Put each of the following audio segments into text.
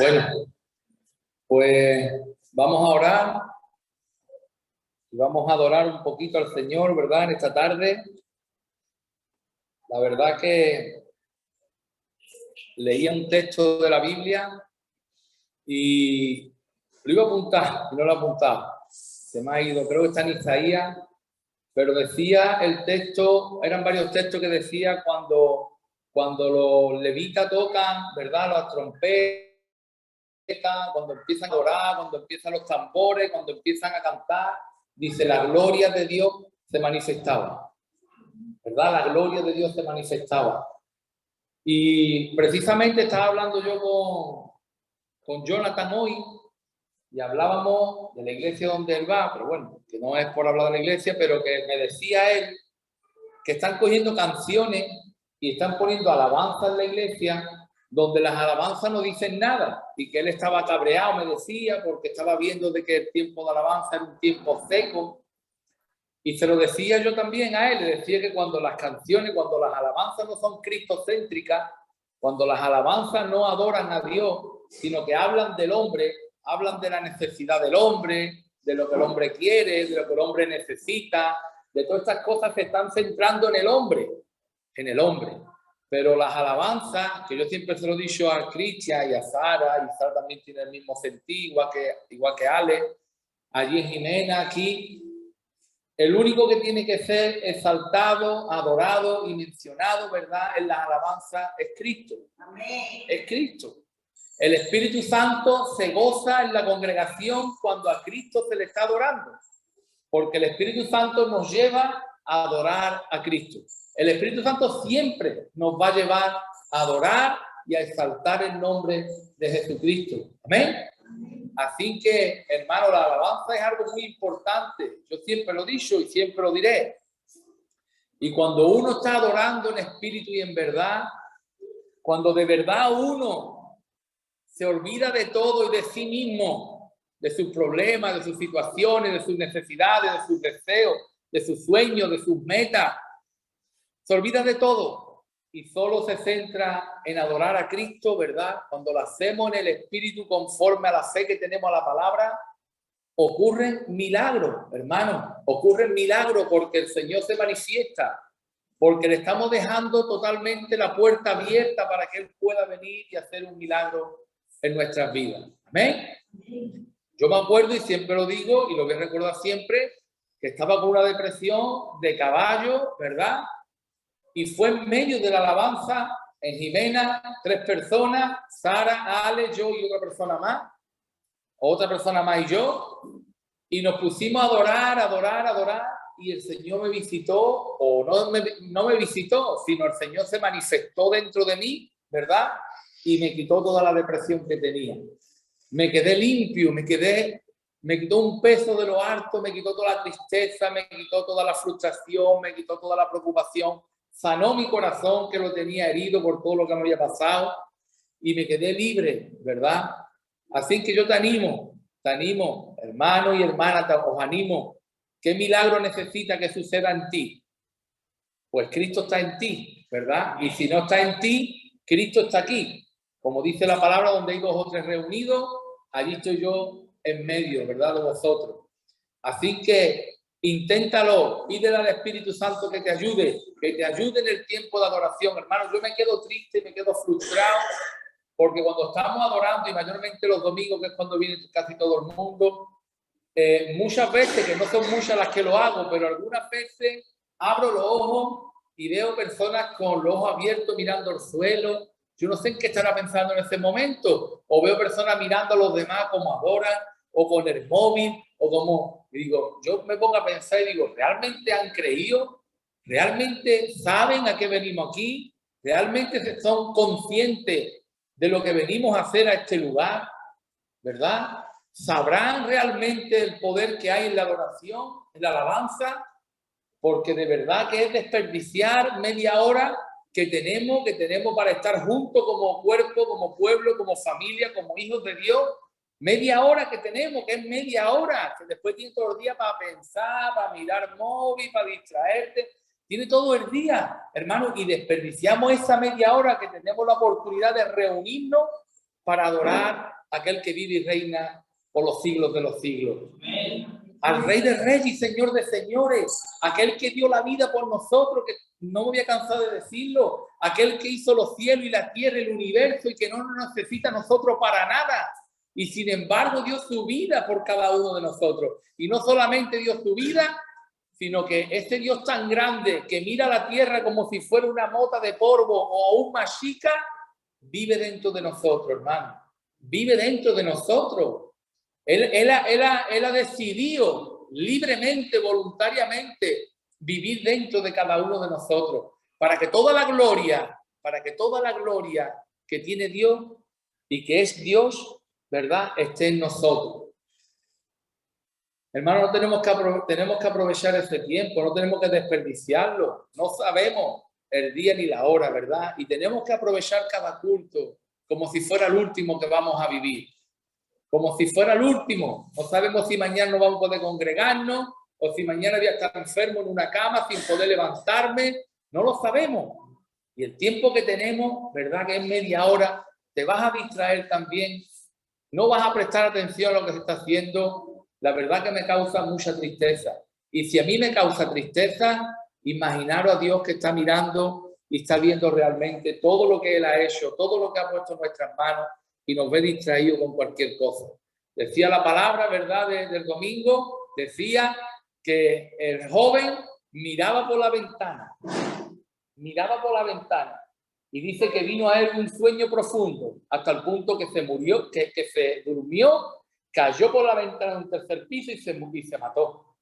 Bueno, pues vamos a orar y vamos a adorar un poquito al Señor, ¿verdad? En esta tarde. La verdad que leía un texto de la Biblia y lo iba a apuntar, y no lo he apuntado. Se me ha ido, creo que está en Isaías, pero decía el texto, eran varios textos que decía cuando los levitas tocan, ¿verdad? Las trompetas, cuando empiezan a orar, cuando empiezan los tambores, cuando empiezan a cantar, dice, la gloria de Dios se manifestaba, ¿verdad? La gloria de Dios se manifestaba. Y precisamente estaba hablando yo con Jonathan hoy y hablábamos de la iglesia donde él va, pero bueno, que no es por hablar de la iglesia, pero que me decía él que están cogiendo canciones y están poniendo alabanzas en la iglesia donde las alabanzas no dicen nada y que él estaba cabreado, me decía, porque estaba viendo de que el tiempo de alabanza era un tiempo seco. Y se lo decía yo también a él, le decía que cuando las canciones, cuando las alabanzas no son cristocéntricas, cuando las alabanzas no adoran a Dios, sino que hablan del hombre, hablan de la necesidad del hombre, de lo que el hombre quiere, de lo que el hombre necesita, de todas estas cosas se están centrando en el hombre, Pero las alabanzas, que yo siempre se lo he dicho a Cristian y a Sara, y Sara también tiene el mismo sentido, igual que Ale, allí en Jimena, aquí, el único que tiene que ser exaltado, adorado y mencionado, ¿verdad? En las alabanzas es Cristo. Amén. Es Cristo. El Espíritu Santo se goza en la congregación cuando a Cristo se le está adorando, porque el Espíritu Santo nos lleva a adorar a Cristo. El Espíritu Santo siempre nos va a llevar a adorar y a exaltar el nombre de Jesucristo. Amén. Así que, hermano, la alabanza es algo muy importante. Yo siempre lo he dicho y siempre lo diré. Y cuando uno está adorando en espíritu y en verdad, cuando de verdad uno se olvida de todo y de sí mismo, de sus problemas, de sus situaciones, de sus necesidades, de sus deseos, de sus sueños, de sus metas, se olvida de todo y solo se centra en adorar a Cristo, ¿verdad? Cuando lo hacemos en el espíritu conforme a la fe que tenemos a la palabra, ocurren milagros, hermanos, ocurren milagros porque el Señor se manifiesta, porque le estamos dejando totalmente la puerta abierta para que Él pueda venir y hacer un milagro en nuestras vidas. Amén. Yo me acuerdo y siempre lo digo y lo voy a recordar siempre, que estaba con una depresión de caballo, ¿verdad? Y fue en medio de la alabanza en Jimena, 3 personas, Sara, Ale, yo y otra persona más y yo, y nos pusimos a adorar, y el Señor me visitó, o no me visitó, sino el Señor se manifestó dentro de mí, ¿verdad? Y me quitó toda la depresión que tenía. Me quedé limpio, me quitó un peso de lo alto, me quitó toda la tristeza, me quitó toda la frustración, me quitó toda la preocupación. Sanó mi corazón que lo tenía herido por todo lo que me había pasado y me quedé libre, ¿verdad? Así que yo te animo, hermano y hermana, os animo. ¿Qué milagro necesita que suceda en ti? Pues Cristo está en ti, ¿verdad? Y si no está en ti, Cristo está aquí. Como dice la palabra, donde hay 2 o 3 reunidos, allí estoy yo en medio, ¿verdad? De vosotros. Así que inténtalo, pídele al Espíritu Santo que te ayude en el tiempo de adoración. Hermano, yo me quedo triste, me quedo frustrado, porque cuando estamos adorando, y mayormente los domingos, que es cuando viene casi todo el mundo, muchas veces, que no son muchas las que lo hago, pero algunas veces abro los ojos y veo personas con los ojos abiertos mirando al suelo. Yo no sé en qué estará pensando en ese momento, o veo personas mirando a los demás como adoran, o con el móvil, o como, y digo, yo me pongo a pensar y digo, ¿realmente han creído? ¿Realmente saben a qué venimos aquí? ¿Realmente son conscientes de lo que venimos a hacer a este lugar? ¿Verdad? ¿Sabrán realmente el poder que hay en la adoración, en la alabanza? Porque de verdad que es desperdiciar media hora que tenemos para estar juntos como cuerpo, como pueblo, como familia, como hijos de Dios. Media hora que tenemos, que es media hora, que después tienes todo el día para pensar, para mirar móvil, para distraerte. Tiene todo el día, hermano, y desperdiciamos esa media hora que tenemos la oportunidad de reunirnos para adorar a aquel que vive y reina por los siglos de los siglos. Al Rey de Reyes y Señor de Señores, aquel que dio la vida por nosotros, que no me voy a cansar de decirlo, aquel que hizo los cielos y la tierra, el universo, y que no nos necesita a nosotros para nada. Y sin embargo dio su vida por cada uno de nosotros. Y no solamente dio su vida, sino que este Dios tan grande que mira la tierra como si fuera una mota de polvo o un machica, vive dentro de nosotros, hermano. Vive dentro de nosotros. Él ha decidido libremente, voluntariamente, vivir dentro de cada uno de nosotros, para que toda la gloria que tiene Dios y que es Dios, ¿verdad?, esté en nosotros. Hermano, tenemos que aprovechar este tiempo, no tenemos que desperdiciarlo. No sabemos el día ni la hora, ¿verdad? Y tenemos que aprovechar cada culto como si fuera el último que vamos a vivir. Como si fuera el último. No sabemos si mañana no vamos a poder congregarnos o si mañana voy a estar enfermo en una cama sin poder levantarme. No lo sabemos. Y el tiempo que tenemos, ¿verdad?, que es media hora, te vas a distraer también. No vas a prestar atención a lo que se está haciendo. La verdad que me causa mucha tristeza. Y si a mí me causa tristeza, imaginaros a Dios que está mirando y está viendo realmente todo lo que Él ha hecho, todo lo que ha puesto en nuestras manos, y nos ve distraídos con cualquier cosa. Decía la palabra, ¿verdad?, del domingo, decía que el joven miraba por la ventana y dice que vino a él un sueño profundo hasta el punto que se murió, que se durmió, cayó por la ventana de un tercer piso y se mató,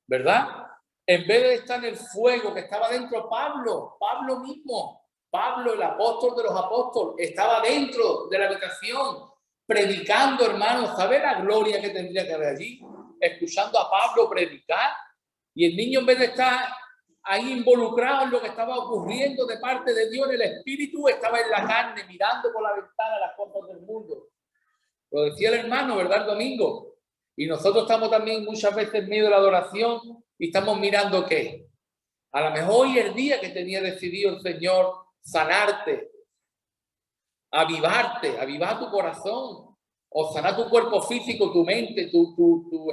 ¿verdad? En vez de estar en el fuego que estaba dentro, Pablo mismo, Pablo, el apóstol de los apóstoles, estaba dentro de la habitación predicando, hermanos. ¿Sabe la gloria que tendría que haber allí? Escuchando a Pablo predicar, y el niño, en vez de estar ahí involucrado en lo que estaba ocurriendo de parte de Dios en el espíritu, estaba en la carne mirando por la ventana las cosas del mundo. Lo decía el hermano, ¿verdad?, el domingo. Y nosotros estamos también muchas veces en medio de la adoración y estamos mirando ¿qué? A lo mejor hoy es el día que tenía decidido el Señor sanarte, avivar tu corazón, o sanar tu cuerpo físico, tu mente, tus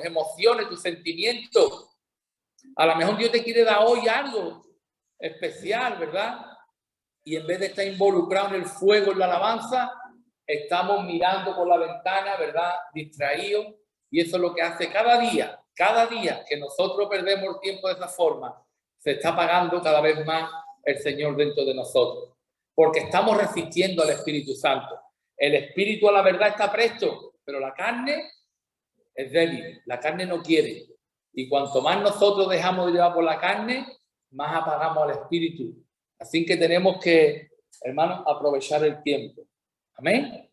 emociones, tus sentimientos. A lo mejor Dios te quiere dar hoy algo especial, ¿verdad? Y en vez de estar involucrado en el fuego, en la alabanza, estamos mirando por la ventana, ¿verdad?, distraídos. Y eso es lo que hace cada día que nosotros perdemos el tiempo de esa forma, se está apagando cada vez más el Señor dentro de nosotros. Porque estamos resistiendo al Espíritu Santo. El Espíritu a la verdad está presto, pero la carne es débil, la carne no quiere. Y cuanto más nosotros dejamos de llevar por la carne, más apagamos al Espíritu. Así que tenemos que, hermanos, aprovechar el tiempo. Amén.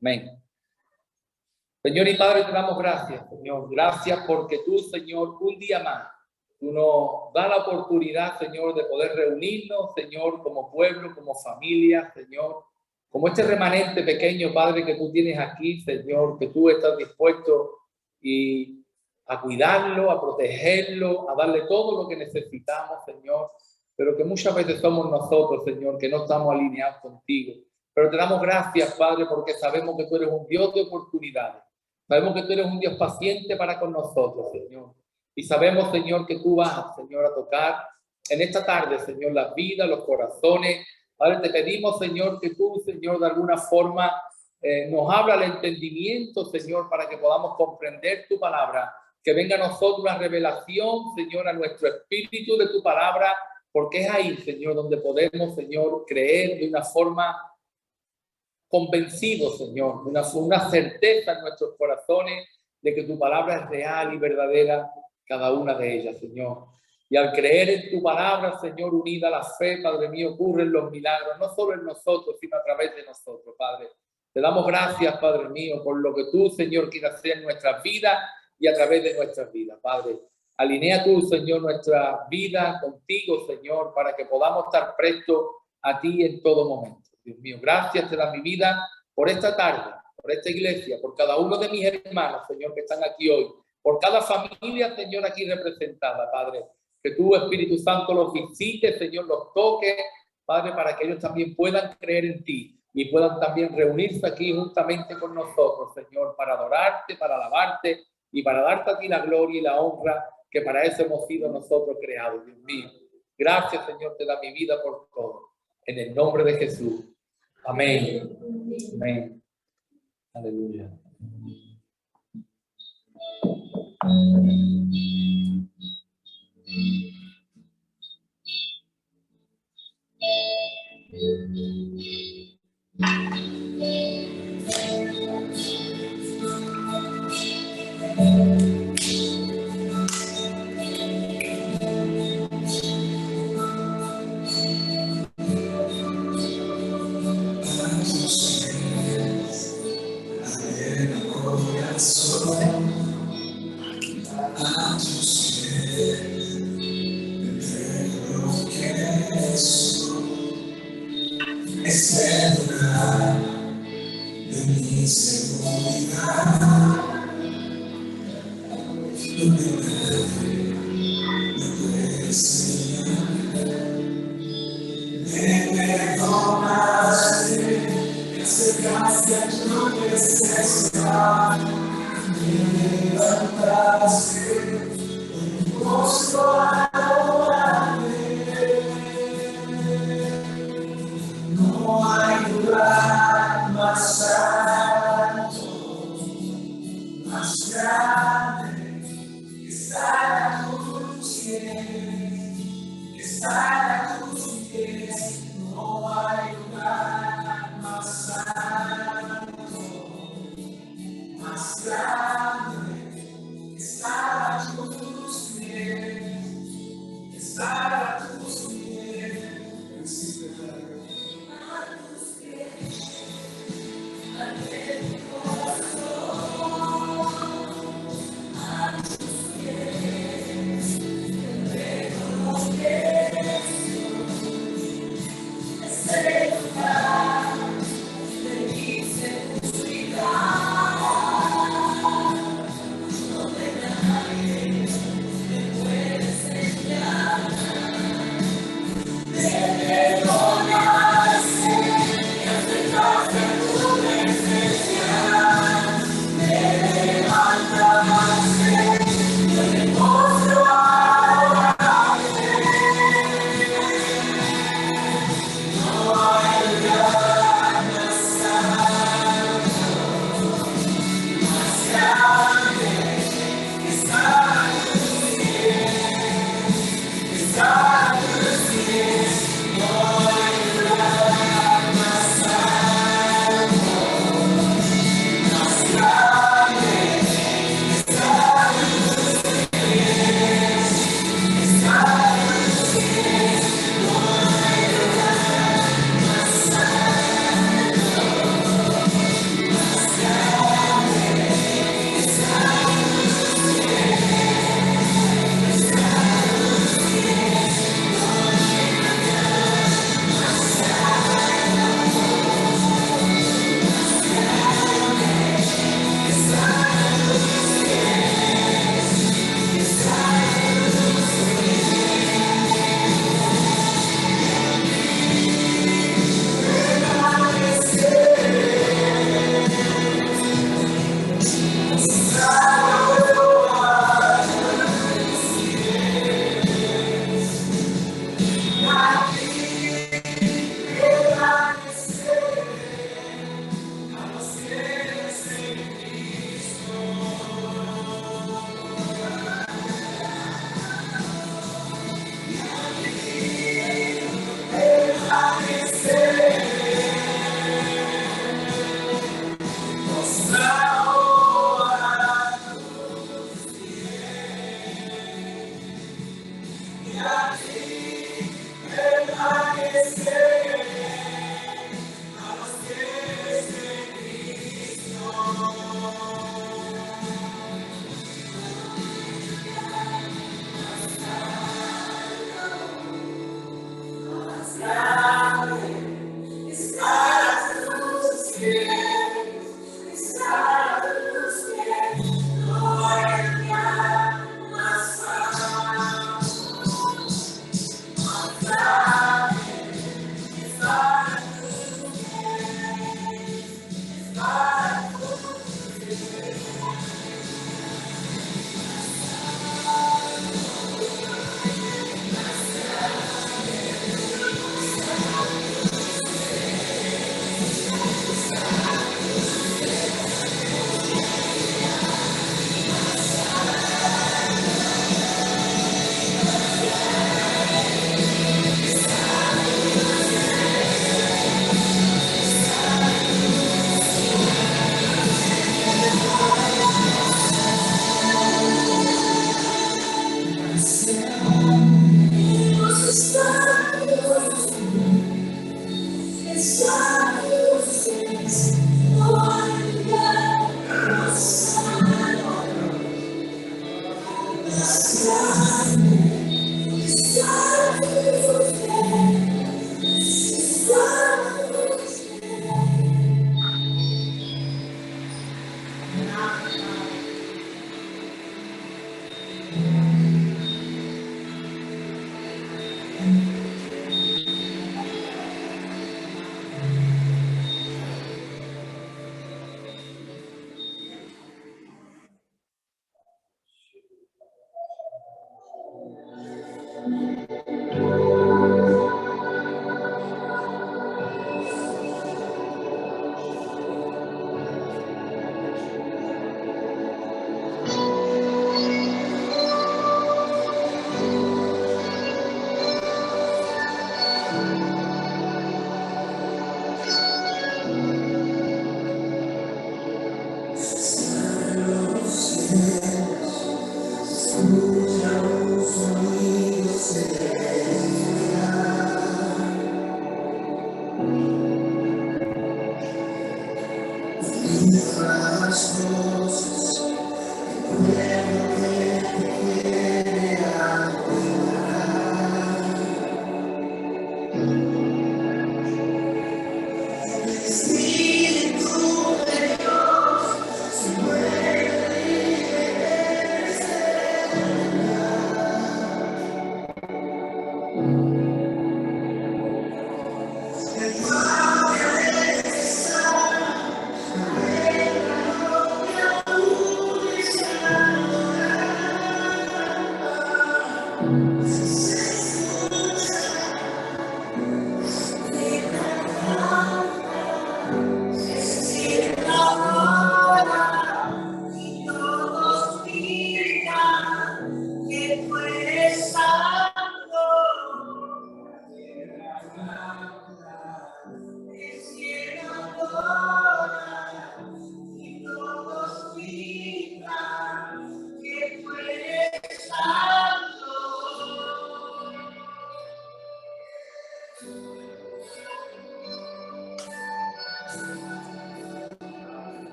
Amén. Señor y Padre, te damos gracias, Señor. Gracias porque tú, Señor, un día más, tú nos das la oportunidad, Señor, de poder reunirnos, Señor, como pueblo, como familia, Señor, como este remanente pequeño, Padre, que tú tienes aquí, Señor, que tú estás dispuesto a cuidarlo, a protegerlo, a darle todo lo que necesitamos, Señor, pero que muchas veces somos nosotros, Señor, que no estamos alineados contigo. Pero te damos gracias, Padre, porque sabemos que tú eres un Dios de oportunidades. Sabemos que tú eres un Dios paciente para con nosotros, Señor. Y sabemos, Señor, que tú vas, Señor, a tocar en esta tarde, Señor, las vidas, los corazones. Padre, te pedimos, Señor, que tú, Señor, de alguna forma nos abra el entendimiento, Señor, para que podamos comprender tu palabra. Que venga a nosotros una revelación, Señor, a nuestro espíritu de tu palabra, porque es ahí, Señor, donde podemos, Señor, creer de una forma convencido, Señor, una certeza en nuestros corazones de que tu palabra es real y verdadera, cada una de ellas, Señor. Y al creer en tu palabra, Señor, unida a la fe, Padre mío, ocurren los milagros, no solo en nosotros, sino a través de nosotros, Padre. Te damos gracias, Padre mío, por lo que tú, Señor, quieres hacer en nuestras vidas y a través de nuestras vidas, Padre. Alinea tú, Señor, nuestra vida contigo, Señor, para que podamos estar prestos a ti en todo momento. Dios mío, gracias te da mi vida por esta tarde, por esta iglesia, por cada uno de mis hermanos, Señor, que están aquí hoy, por cada familia, Señor, aquí representada, Padre. Que tú, Espíritu Santo, los visites, Señor, los toques, Padre, para que ellos también puedan creer en ti, y puedan también reunirse aquí juntamente con nosotros, Señor, para adorarte, para alabarte y para darte a ti la gloria y la honra, que para eso hemos sido nosotros creados, Dios mío. Gracias, Señor, te da mi vida por todo. En el nombre de Jesús. Amén. Amén. Aleluya.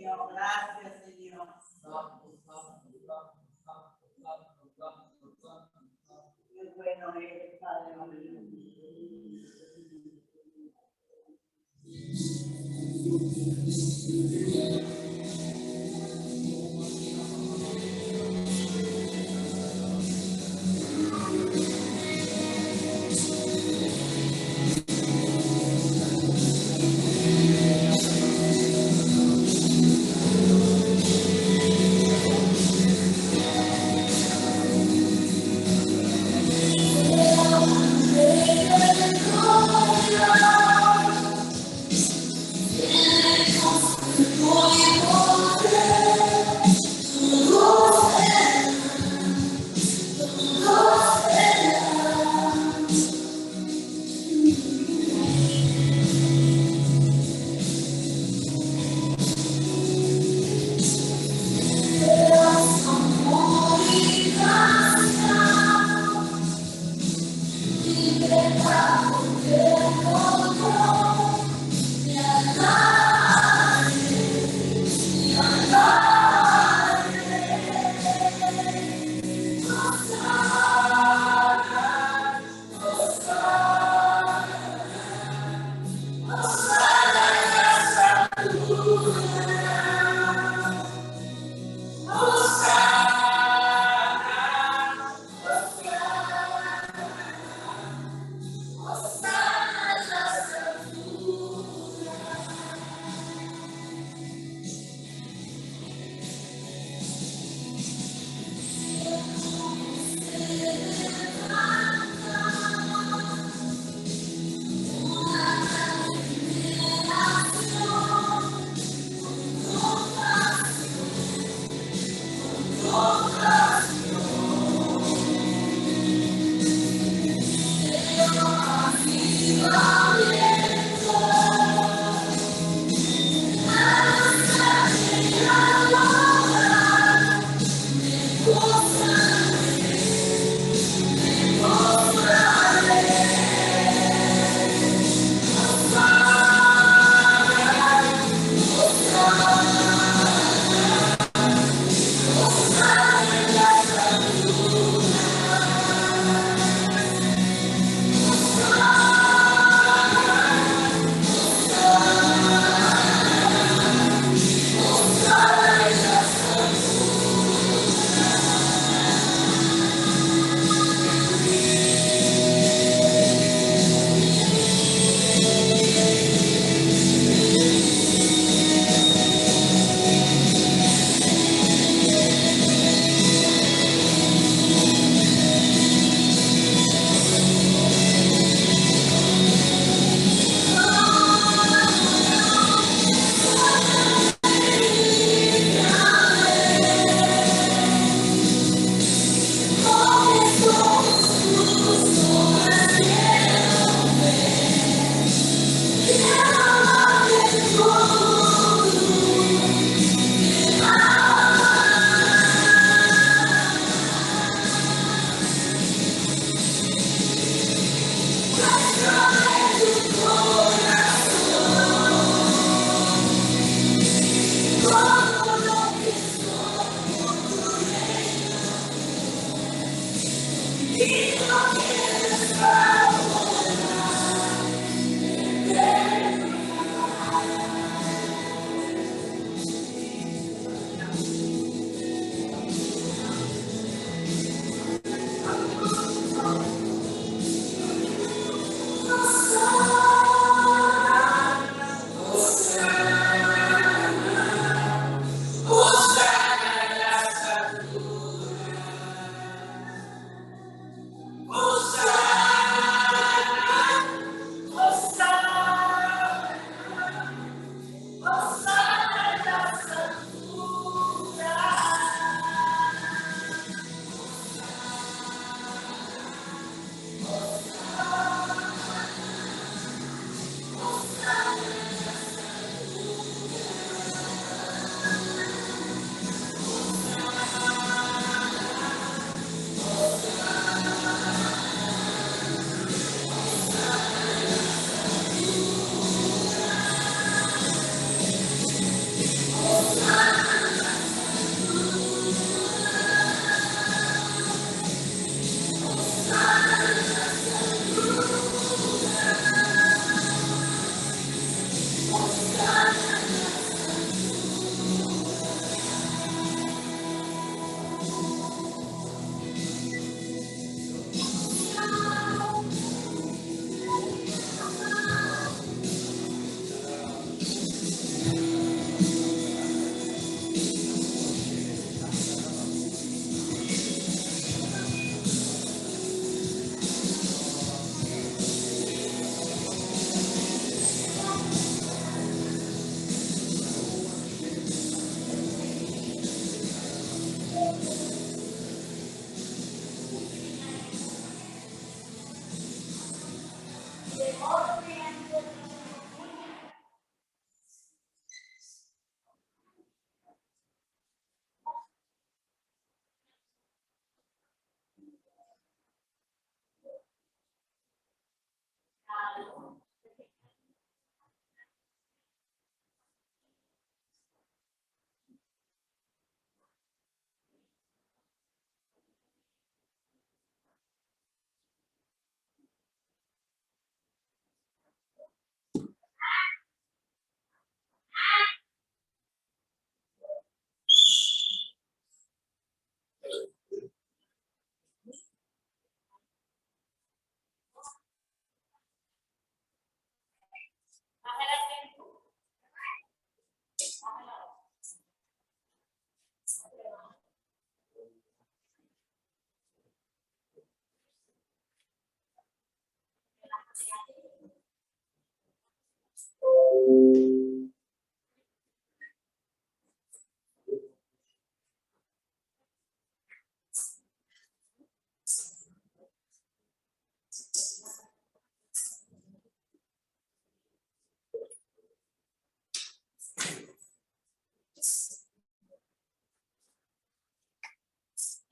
Señor. Gracias, Señor. Qué bueno eres, Padre mío.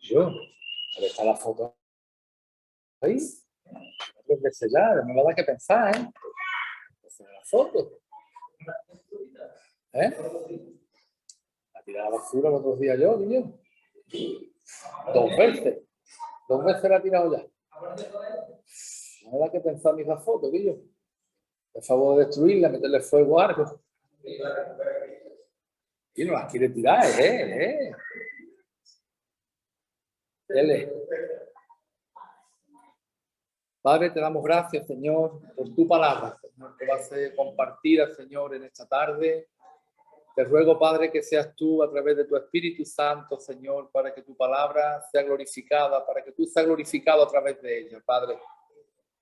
Yo, ¿dónde está la foto? Ahí. Tres veces ya, me va a dar que pensar, ¿eh? Esa es la foto. ¿Eh? La tiré a la basura los otros días yo, niño. 2 veces. 2 veces la he tirado ya. No me da que pensar en esa foto, Guillo. Por favor, de destruirla, meterle fuego a algo. Y no las quiere tirar, Dele. Padre, te damos gracias, Señor, por tu palabra, Señor, que va a ser compartida, Señor, en esta tarde. Te ruego, Padre, que seas tú a través de tu Espíritu Santo, Señor, para que tu palabra sea glorificada, para que tú seas glorificado a través de ella, Padre.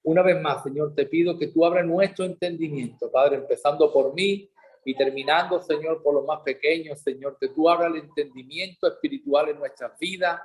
Una vez más, Señor, te pido que tú abras nuestro entendimiento, Padre, empezando por mí y terminando, Señor, por los más pequeños, Señor, que tú abras el entendimiento espiritual en nuestras vidas,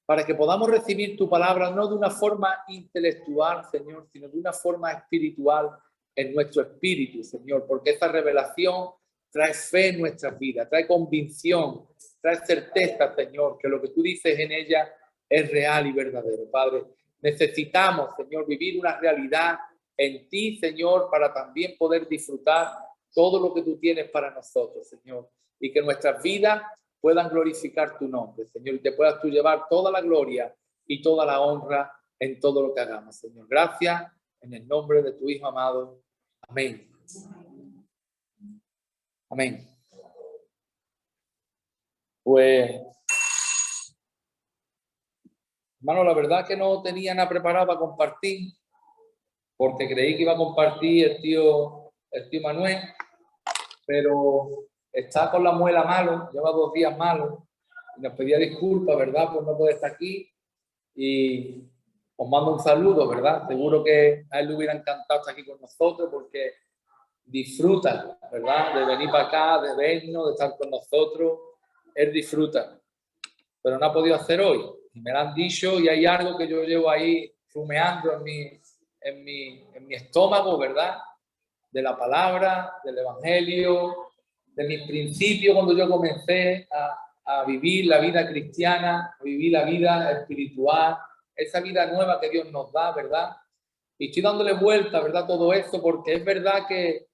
para que podamos recibir tu palabra no de una forma intelectual, Señor, sino de una forma espiritual en nuestro espíritu, Señor, porque esa revelación trae fe en nuestras vidas, trae convicción, trae certeza, Señor, que lo que tú dices en ella es real y verdadero, Padre. Necesitamos, Señor, vivir una realidad en ti, Señor, para también poder disfrutar todo lo que tú tienes para nosotros, Señor, y que nuestras vidas puedan glorificar tu nombre, Señor, y te puedas tú llevar toda la gloria y toda la honra en todo lo que hagamos, Señor. Gracias en el nombre de tu Hijo amado. Amén. Amén. Pues, hermano, la verdad que no tenía nada preparado para compartir, porque creí que iba a compartir el tío Manuel, pero está con la muela malo, lleva 2 días malo, y nos pedía disculpas, ¿verdad? Por no poder estar aquí, y os mando un saludo, ¿verdad? Seguro que a él le hubiera encantado estar aquí con nosotros, porque disfruta, ¿verdad? De venir para acá, de vernos, de estar con nosotros, él disfruta, pero no ha podido hacer hoy, y me lo han dicho, y hay algo que yo llevo ahí rumeando en mi estómago, ¿verdad? De la palabra, del evangelio, de mis principios cuando yo comencé a vivir la vida cristiana, a vivir la vida espiritual, esa vida nueva que Dios nos da, ¿verdad? Y estoy dándole vuelta, ¿verdad? Todo esto, porque es verdad que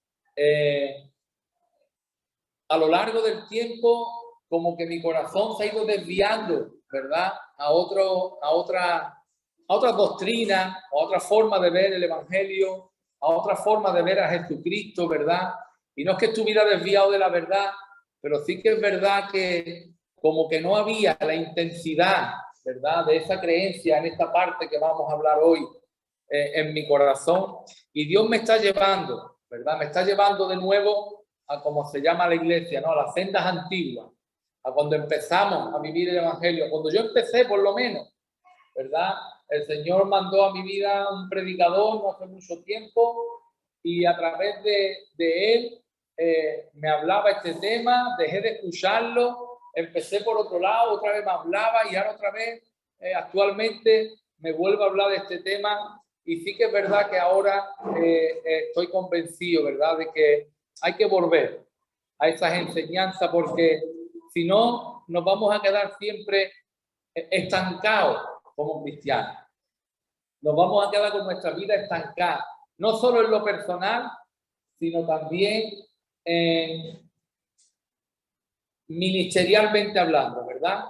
a lo largo del tiempo, como que mi corazón se ha ido desviando, ¿verdad? A otra doctrina, a otra forma de ver el evangelio, a otra forma de ver a Jesucristo, ¿verdad? Y no es que estuviera desviado de la verdad, pero sí que es verdad que como que no había la intensidad, ¿verdad? De esa creencia en esta parte que vamos a hablar hoy en mi corazón. Y Dios me está llevando, ¿verdad? Me está llevando de nuevo a como se llama la iglesia, ¿no? A las sendas antiguas, a cuando empezamos a vivir el evangelio. Cuando yo empecé, por lo menos, ¿verdad? El Señor mandó a mi vida un predicador no hace mucho tiempo y a través de él me hablaba este tema, dejé de escucharlo, empecé por otro lado, otra vez me hablaba y ahora otra vez actualmente me vuelvo a hablar de este tema y sí que es verdad que ahora estoy convencido, ¿verdad? De que hay que volver a esas enseñanzas porque si no nos vamos a quedar siempre estancados como cristianos. Nos vamos a quedar con nuestra vida estancada, no solo en lo personal, sino también ministerialmente hablando, ¿verdad?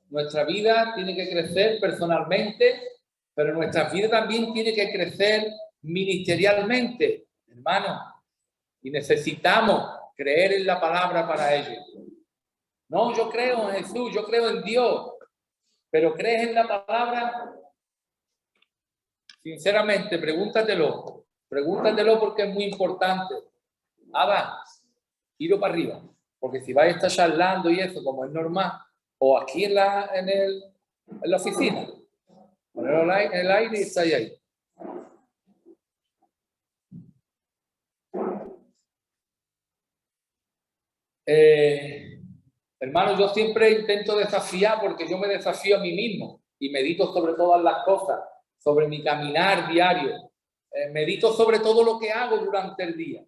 Nuestra vida tiene que crecer personalmente, pero nuestra vida también tiene que crecer ministerialmente, hermano. Y necesitamos creer en la palabra para ello. No, yo creo en Jesús, yo creo en Dios, pero ¿crees en la palabra? Sinceramente, pregúntatelo porque es muy importante. Ada, ido para arriba, porque si vais a estar charlando y eso, como es normal, o aquí en la oficina, ponerlo en el aire y estáis ahí. Hermano, yo siempre intento desafiar porque yo me desafío a mí mismo y medito sobre todas las cosas, sobre mi caminar diario. Medito sobre todo lo que hago durante el día.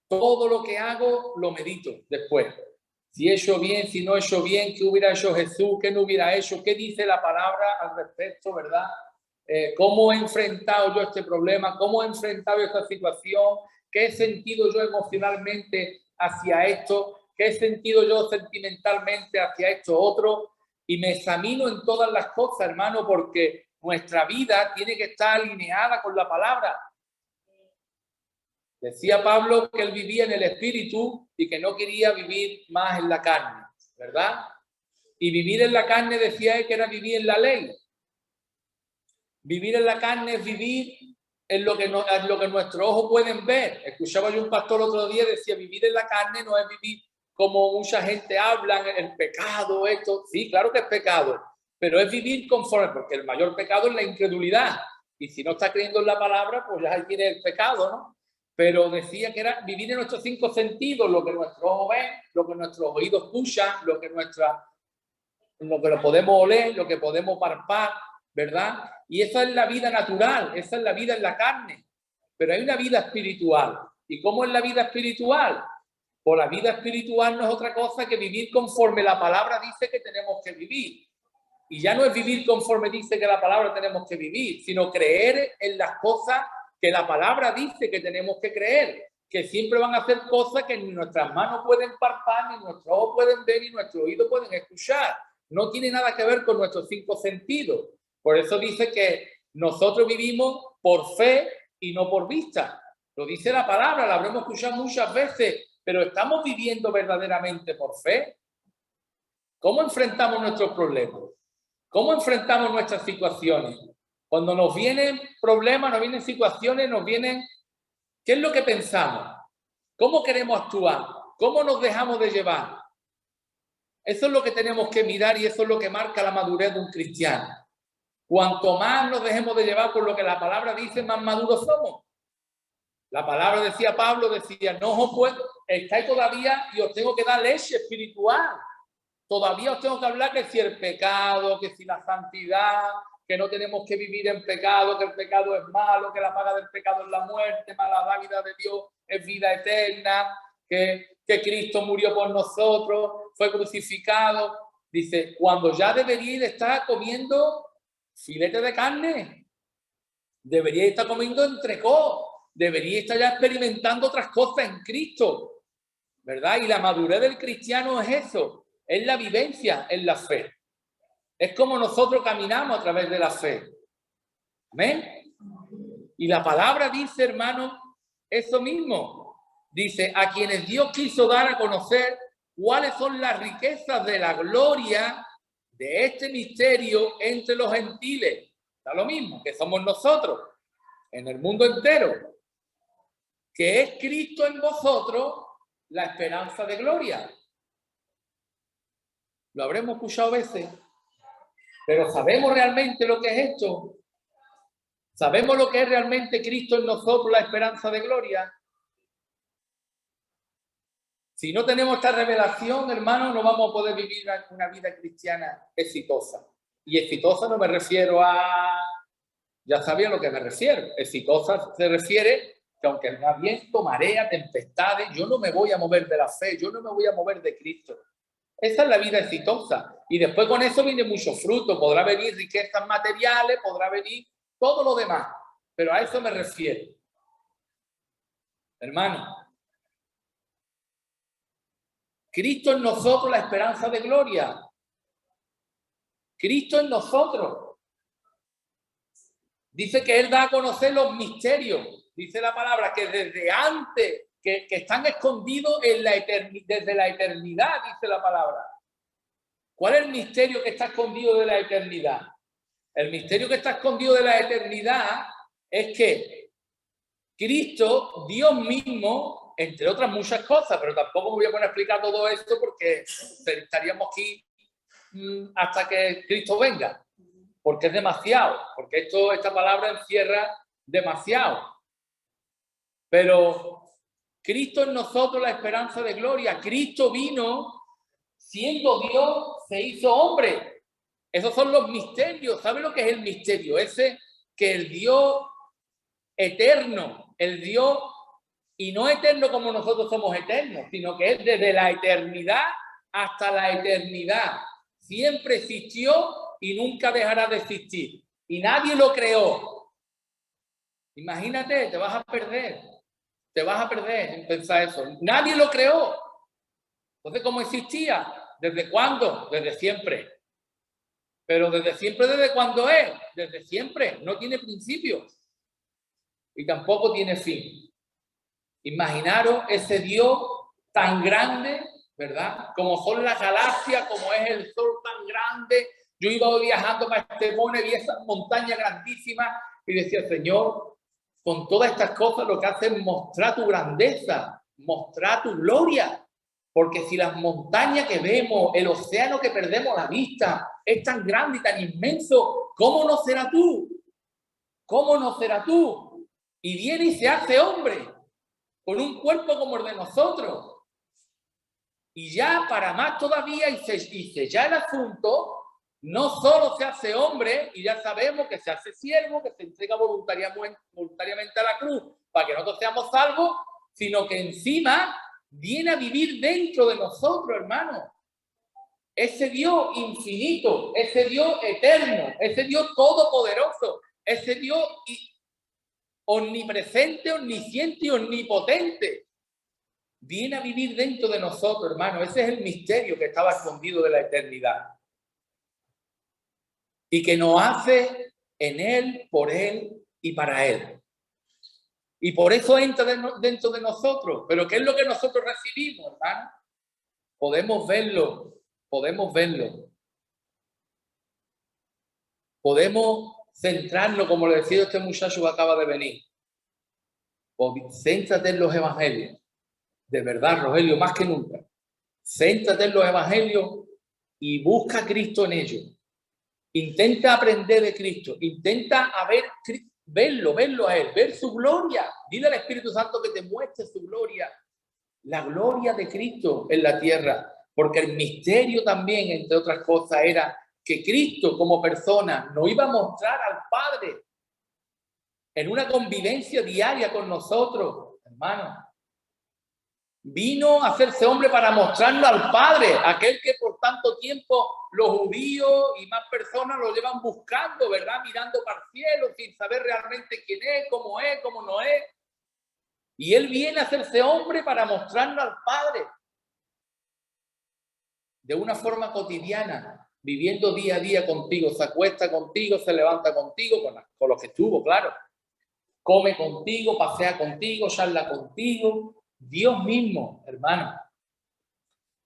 Todo lo que hago lo medito después. Si he hecho bien, si no he hecho bien, qué hubiera hecho Jesús, qué no hubiera hecho, qué dice la palabra al respecto, ¿verdad? Cómo he enfrentado yo este problema, cómo he enfrentado esta situación, qué he sentido yo emocionalmente hacia esto, qué he sentido yo sentimentalmente hacia esto otro, y me examino en todas las cosas, hermano, porque nuestra vida tiene que estar alineada con la palabra. Decía Pablo que él vivía en el espíritu y que no quería vivir más en la carne, ¿verdad? Y vivir en la carne, decía él, que era vivir en la ley. Vivir en la carne es vivir en lo que nuestros ojos pueden ver. Escuchaba yo un pastor otro día, decía, vivir en la carne no es vivir como mucha gente habla, el pecado, esto. Sí, claro que es pecado, pero es vivir conforme, porque el mayor pecado es la incredulidad. Y si no está creyendo en la palabra, pues ya ahí tiene el pecado, ¿no? Pero decía que era vivir en nuestros 5 sentidos, lo que nuestros ojos ven, lo que nuestros oídos escuchan, lo que lo podemos oler, lo que podemos palpar, ¿verdad? Y esa es la vida natural, esa es la vida en la carne. Pero hay una vida espiritual. ¿Y cómo es la vida espiritual? Pues la vida espiritual no es otra cosa que vivir conforme la palabra dice que tenemos que vivir. Y ya no es vivir conforme dice que la palabra tenemos que vivir, sino creer en las cosas que la palabra dice que tenemos que creer, que siempre van a hacer cosas que ni nuestras manos pueden palpar, ni nuestros ojos pueden ver, ni nuestros oídos pueden escuchar. No tiene nada que ver con nuestros 5 sentidos. Por eso dice que nosotros vivimos por fe y no por vista. Lo dice la palabra, la habremos escuchado muchas veces, pero ¿estamos viviendo verdaderamente por fe? ¿Cómo enfrentamos nuestros problemas? ¿Cómo enfrentamos nuestras situaciones? Cuando nos vienen problemas, nos vienen situaciones, nos vienen... ¿Qué es lo que pensamos? ¿Cómo queremos actuar? ¿Cómo nos dejamos de llevar? Eso es lo que tenemos que mirar y eso es lo que marca la madurez de un cristiano. Cuanto más nos dejemos de llevar por lo que la palabra dice, más maduros somos. La palabra decía Pablo, decía, no os puedo, estáis todavía y os tengo que dar leche espiritual. Todavía os tengo que hablar que si el pecado, que si la santidad, que no tenemos que vivir en pecado, que el pecado es malo, que la paga del pecado es la muerte, mala dávida de Dios es vida eterna, que Cristo murió por nosotros, fue crucificado. Dice, cuando ya deberíais estar comiendo filete de carne, deberíais estar comiendo entrecot, deberíais estar ya experimentando otras cosas en Cristo, ¿verdad? Y la madurez del cristiano es eso. Es la vivencia en la fe. Es como nosotros caminamos a través de la fe. ¿Amén? Y la palabra dice, hermano, eso mismo. Dice, a quienes Dios quiso dar a conocer cuáles son las riquezas de la gloria de este misterio entre los gentiles. Da lo mismo, que somos nosotros, en el mundo entero. Que es Cristo en vosotros la esperanza de gloria. Lo habremos escuchado a veces, pero ¿sabemos realmente lo que es esto? ¿Sabemos lo que es realmente Cristo en nosotros, la esperanza de gloria? Si no tenemos esta revelación, hermano, no vamos a poder vivir una vida cristiana exitosa. Y exitosa no me refiero a... Ya sabía a lo que me refiero. Exitosa se refiere que aunque haya viento, marea, tempestades, yo no me voy a mover de la fe, yo no me voy a mover de Cristo. Esa es la vida exitosa. Y después con eso viene mucho fruto. Podrá venir riquezas materiales, podrá venir todo lo demás. Pero a eso me refiero. Hermano, Cristo en nosotros, la esperanza de gloria. Cristo en nosotros. Dice que Él da a conocer los misterios. Dice la palabra que desde antes, que están escondidos en la desde la eternidad, dice la palabra. ¿Cuál es el misterio que está escondido de la eternidad? El misterio que está escondido de la eternidad es que Cristo, Dios mismo, entre otras muchas cosas, pero tampoco me voy a poner a explicar todo esto porque estaríamos aquí hasta que Cristo venga, porque es demasiado, porque esta palabra encierra demasiado. Pero Cristo en nosotros la esperanza de gloria. Cristo vino siendo Dios, se hizo hombre. Esos son los misterios. ¿Sabe lo que es el misterio? Ese que el Dios eterno, el Dios, y no eterno como nosotros somos eternos, sino que es desde la eternidad hasta la eternidad. Siempre existió y nunca dejará de existir. Y nadie lo creó. Imagínate, te vas a perder. Te vas a perder en pensar eso. Nadie lo creó. Entonces, ¿cómo existía? ¿Desde cuándo? Desde siempre. Pero desde siempre, ¿desde cuándo es? Desde siempre. No tiene principio. Y tampoco tiene fin. Imaginaros ese Dios tan grande, ¿verdad? Como son las galaxias, como es el sol tan grande. Yo iba viajando para Estepona y vi esas montañas grandísimas y decía, Señor, con todas estas cosas lo que hace es mostrar tu grandeza, mostrar tu gloria. Porque si las montañas que vemos, el océano que perdemos la vista, es tan grande y tan inmenso, ¿cómo no será tú? ¿Cómo no será tú? Y viene y se hace hombre, con un cuerpo como el de nosotros. Y ya para más todavía, y ya el asunto, no solo se hace hombre, y ya sabemos que se hace siervo, que se entrega voluntariamente a la cruz para que nosotros seamos salvos, sino que encima viene a vivir dentro de nosotros, hermano. Ese Dios infinito, ese Dios eterno, ese Dios todopoderoso, ese Dios omnipresente, omnisciente y omnipotente, viene a vivir dentro de nosotros, hermano. Ese es el misterio que estaba escondido de la eternidad. Y que nos hace en Él, por Él y para Él. Y por eso entra dentro de nosotros. Pero ¿qué es lo que nosotros recibimos, hermano? Podemos verlo, podemos verlo. Podemos centrarnos, como le decía este muchacho que acaba de venir. Céntrate en los evangelios. De verdad, Rogelio, más que nunca. Céntrate en los evangelios y busca a Cristo en ellos. Intenta aprender de Cristo. Intenta verlo a Él, ver su gloria. Dile al Espíritu Santo que te muestre su gloria. La gloria de Cristo en la tierra. Porque el misterio también, entre otras cosas, era que Cristo como persona nos iba a mostrar al Padre en una convivencia diaria con nosotros, hermanos. Vino a hacerse hombre para mostrarlo al Padre, aquel que por tanto tiempo los judíos y más personas lo llevan buscando, ¿verdad? Mirando para el cielo sin saber realmente quién es, cómo no es. Y Él viene a hacerse hombre para mostrarlo al Padre de una forma cotidiana, viviendo día a día contigo. Se acuesta contigo, se levanta contigo, con los que estuvo, claro. Come contigo, pasea contigo, charla contigo. Dios mismo, hermano,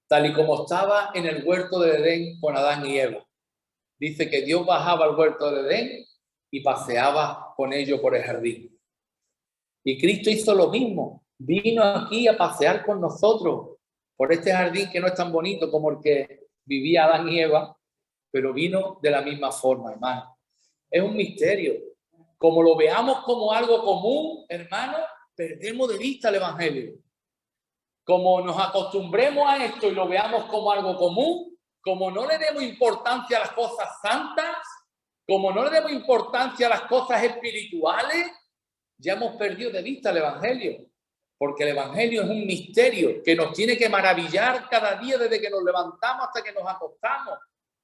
tal y como estaba en el huerto de Edén con Adán y Eva. Dice que Dios bajaba al huerto de Edén y paseaba con ellos por el jardín. Y Cristo hizo lo mismo. Vino aquí a pasear con nosotros por este jardín que no es tan bonito como el que vivía Adán y Eva, pero vino de la misma forma, hermano. Es un misterio. Como lo veamos como algo común, hermano, perdemos de vista el evangelio. Como nos acostumbremos a esto y lo veamos como algo común, como no le demos importancia a las cosas santas, como no le demos importancia a las cosas espirituales, ya hemos perdido de vista el evangelio. Porque el evangelio es un misterio que nos tiene que maravillar cada día desde que nos levantamos hasta que nos acostamos.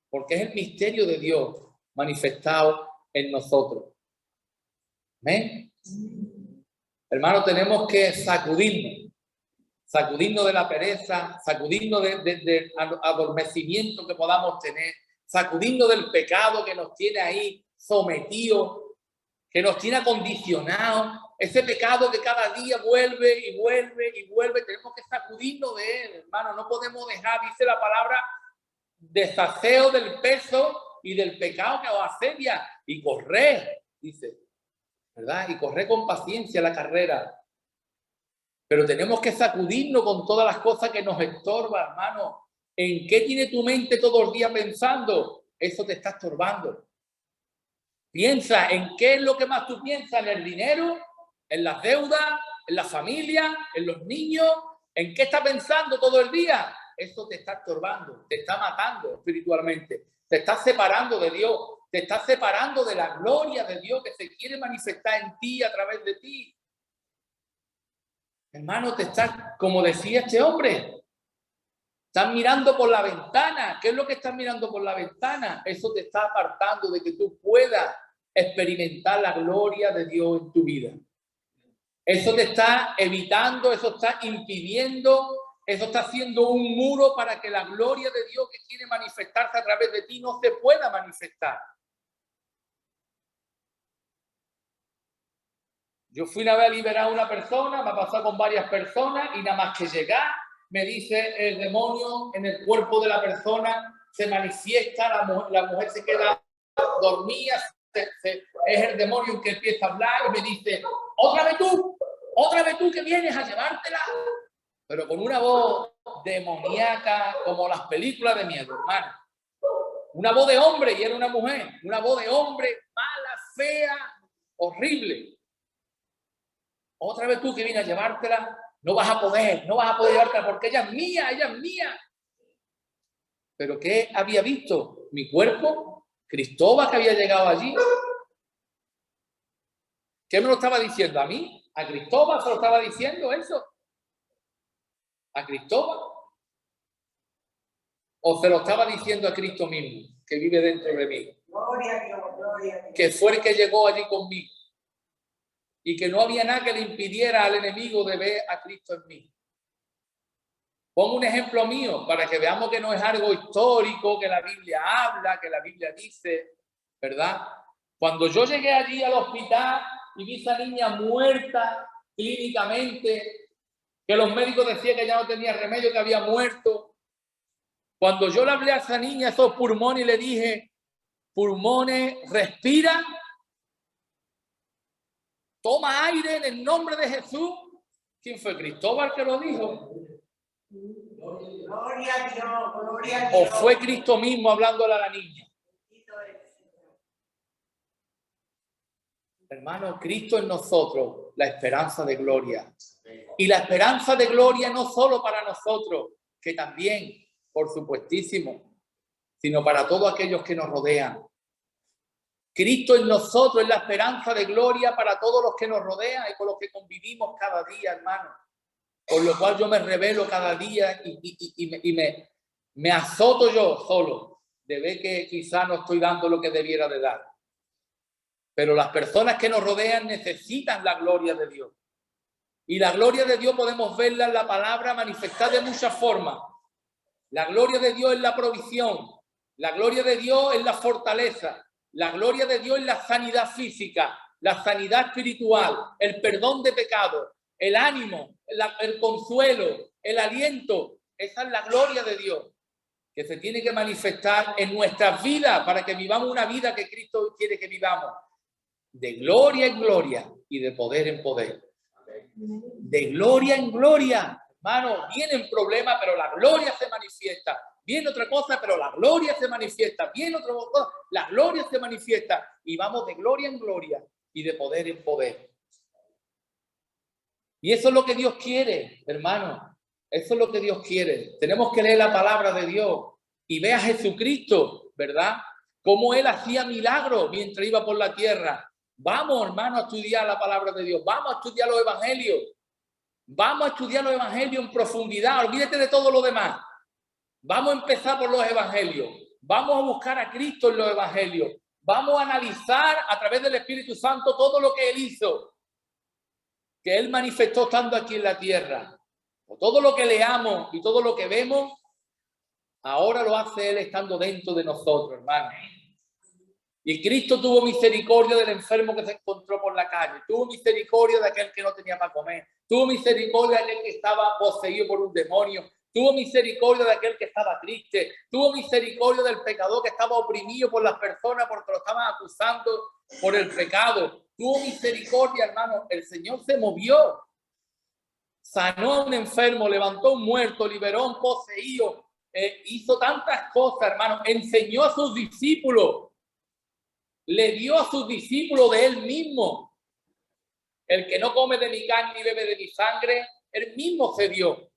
Porque es el misterio de Dios manifestado en nosotros. ¿Amén? Hermanos, tenemos que sacudirnos de la pereza, sacudirnos del adormecimiento que podamos tener, sacudirnos del pecado que nos tiene ahí sometidos, que nos tiene acondicionados, ese pecado que cada día vuelve y vuelve y vuelve. Tenemos que sacudirnos de él, hermano. No podemos dejar, dice la palabra, deshaceo del peso y del pecado que os asedia y correr, dice, ¿verdad? Y correr con paciencia la carrera. Pero tenemos que sacudirnos con todas las cosas que nos estorban, hermano. ¿En qué tiene tu mente todo el día pensando? Eso te está estorbando. Piensa en qué es lo que más tú piensas, en el dinero, en las deudas, en la familia, en los niños. ¿En qué está pensando todo el día? Eso te está estorbando, te está matando espiritualmente, te está separando de Dios, te está separando de la gloria de Dios que se quiere manifestar en ti a través de ti. Hermano, te está, como decía este hombre, estás mirando por la ventana. ¿Qué es lo que estás mirando por la ventana? Eso te está apartando de que tú puedas experimentar la gloria de Dios en tu vida. Eso te está evitando, eso está impidiendo, eso está haciendo un muro para que la gloria de Dios que quiere manifestarse a través de ti no se pueda manifestar. Yo fui una vez a liberar a una persona, me ha pasado con varias personas y nada más que llegar, me dice el demonio en el cuerpo de la persona, se manifiesta, la mujer se queda dormida, es el demonio el que empieza a hablar y me dice, otra vez tú que vienes a llevártela, pero con una voz demoníaca como las películas de miedo, hermano. Una voz de hombre y era una mujer, una voz de hombre mala, fea, horrible. Otra vez tú que vienes a llevártela, no vas a poder llevártela porque ella es mía. ¿Pero qué había visto? ¿Mi cuerpo? ¿Cristóbal que había llegado allí? ¿Qué me lo estaba diciendo? ¿A mí? ¿A Cristóbal se lo estaba diciendo eso? ¿A Cristóbal? ¿O se lo estaba diciendo a Cristo mismo, que vive dentro de mí? Gloria a Dios, gloria a Dios. Que fue el que llegó allí conmigo. Y que no había nada que le impidiera al enemigo de ver a Cristo en mí. Pongo un ejemplo mío para que veamos que no es algo histórico, que la Biblia habla, que la Biblia dice, ¿verdad? Cuando yo llegué allí al hospital y vi a esa niña muerta clínicamente, que los médicos decían que ya no tenía remedio, que había muerto. Cuando yo le hablé a esa niña, esos pulmones, y le dije, pulmones, respira, toma aire en el nombre de Jesús. ¿Quién fue? Cristóbal que lo dijo. Gloria a Dios, gloria a Dios. ¿O fue Cristo mismo hablándole a la niña? Hermano, Cristo en nosotros, la esperanza de gloria. Y la esperanza de gloria no solo para nosotros, que también, por supuestísimo, sino para todos aquellos que nos rodean. Cristo en nosotros es la esperanza de gloria para todos los que nos rodean y con los que convivimos cada día, hermano. Por lo cual yo me revelo cada día y me azoto yo solo de ver que quizá no estoy dando lo que debiera de dar. Pero las personas que nos rodean necesitan la gloria de Dios. Y la gloria de Dios podemos verla en la palabra manifestada de muchas formas. La gloria de Dios es la provisión. La gloria de Dios es la fortaleza. La gloria de Dios es la sanidad física, la sanidad espiritual, el perdón de pecados, el ánimo, el consuelo, el aliento. Esa es la gloria de Dios que se tiene que manifestar en nuestras vidas para que vivamos una vida que Cristo quiere que vivamos. De gloria en gloria y de poder en poder. De gloria en gloria. Hermano, vienen problemas, pero la gloria se manifiesta. Viene otra cosa, pero la gloria se manifiesta. Viene otra cosa, la gloria se manifiesta. Y vamos de gloria en gloria y de poder en poder. Y eso es lo que Dios quiere, hermano. Eso es lo que Dios quiere. Tenemos que leer la palabra de Dios y ver a Jesucristo, ¿verdad? Cómo Él hacía milagros mientras iba por la tierra. Vamos, hermano, a estudiar la palabra de Dios. Vamos a estudiar los evangelios. Vamos a estudiar los evangelios en profundidad. Olvídate de todo lo demás. Vamos a empezar por los evangelios. Vamos a buscar a Cristo en los evangelios. Vamos a analizar a través del Espíritu Santo todo lo que Él hizo, que Él manifestó estando aquí en la tierra. Todo lo que leamos y todo lo que vemos, ahora lo hace Él estando dentro de nosotros, hermano. Y Cristo tuvo misericordia del enfermo que se encontró por la calle. Tuvo misericordia de aquel que no tenía para comer. Tuvo misericordia de aquel que estaba poseído por un demonio. Tuvo misericordia de aquel que estaba triste. Tuvo misericordia del pecador que estaba oprimido por las personas porque lo estaban acusando por el pecado. Tuvo misericordia, hermano. El Señor se movió. Sanó a un enfermo, levantó a un muerto, liberó a un poseído. Hizo tantas cosas, hermano. Enseñó a sus discípulos. Le dio a sus discípulos de Él mismo. El que no come de mi carne y bebe de mi sangre, él mismo cedió.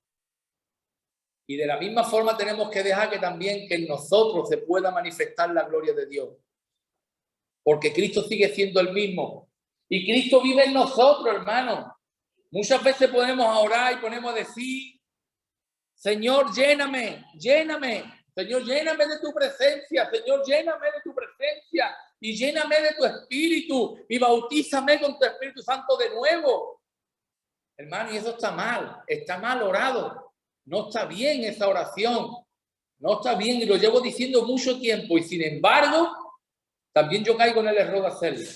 Y de la misma forma tenemos que dejar que también que en nosotros se pueda manifestar la gloria de Dios. Porque Cristo sigue siendo el mismo. Y Cristo vive en nosotros, hermano. Muchas veces ponemos a orar y ponemos a decir, Señor, lléname, lléname. Señor, lléname de tu presencia. Señor, lléname de tu presencia. Y lléname de tu espíritu. Y bautízame con tu Espíritu Santo de nuevo. Hermano, y eso está mal orado. No está bien esa oración. No está bien y lo llevo diciendo mucho tiempo. Y sin embargo, también yo caigo en el error de hacerlo.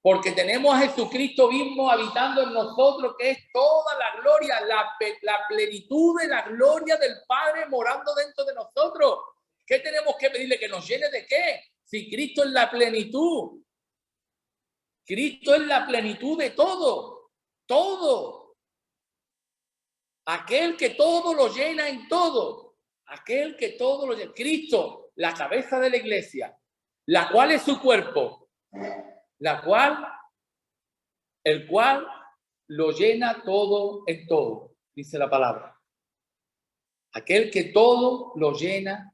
Porque tenemos a Jesucristo mismo habitando en nosotros, que es toda la gloria, la plenitud de la gloria del Padre morando dentro de nosotros. ¿Qué tenemos que pedirle? ¿Que nos llene de qué? Si Cristo es la plenitud. Cristo es la plenitud de todo. Todo. Aquel que todo lo llena en todo. Aquel que todo lo llena. Cristo, la cabeza de la iglesia, la cual es su cuerpo. El cual lo llena todo en todo, dice la palabra. Aquel que todo lo llena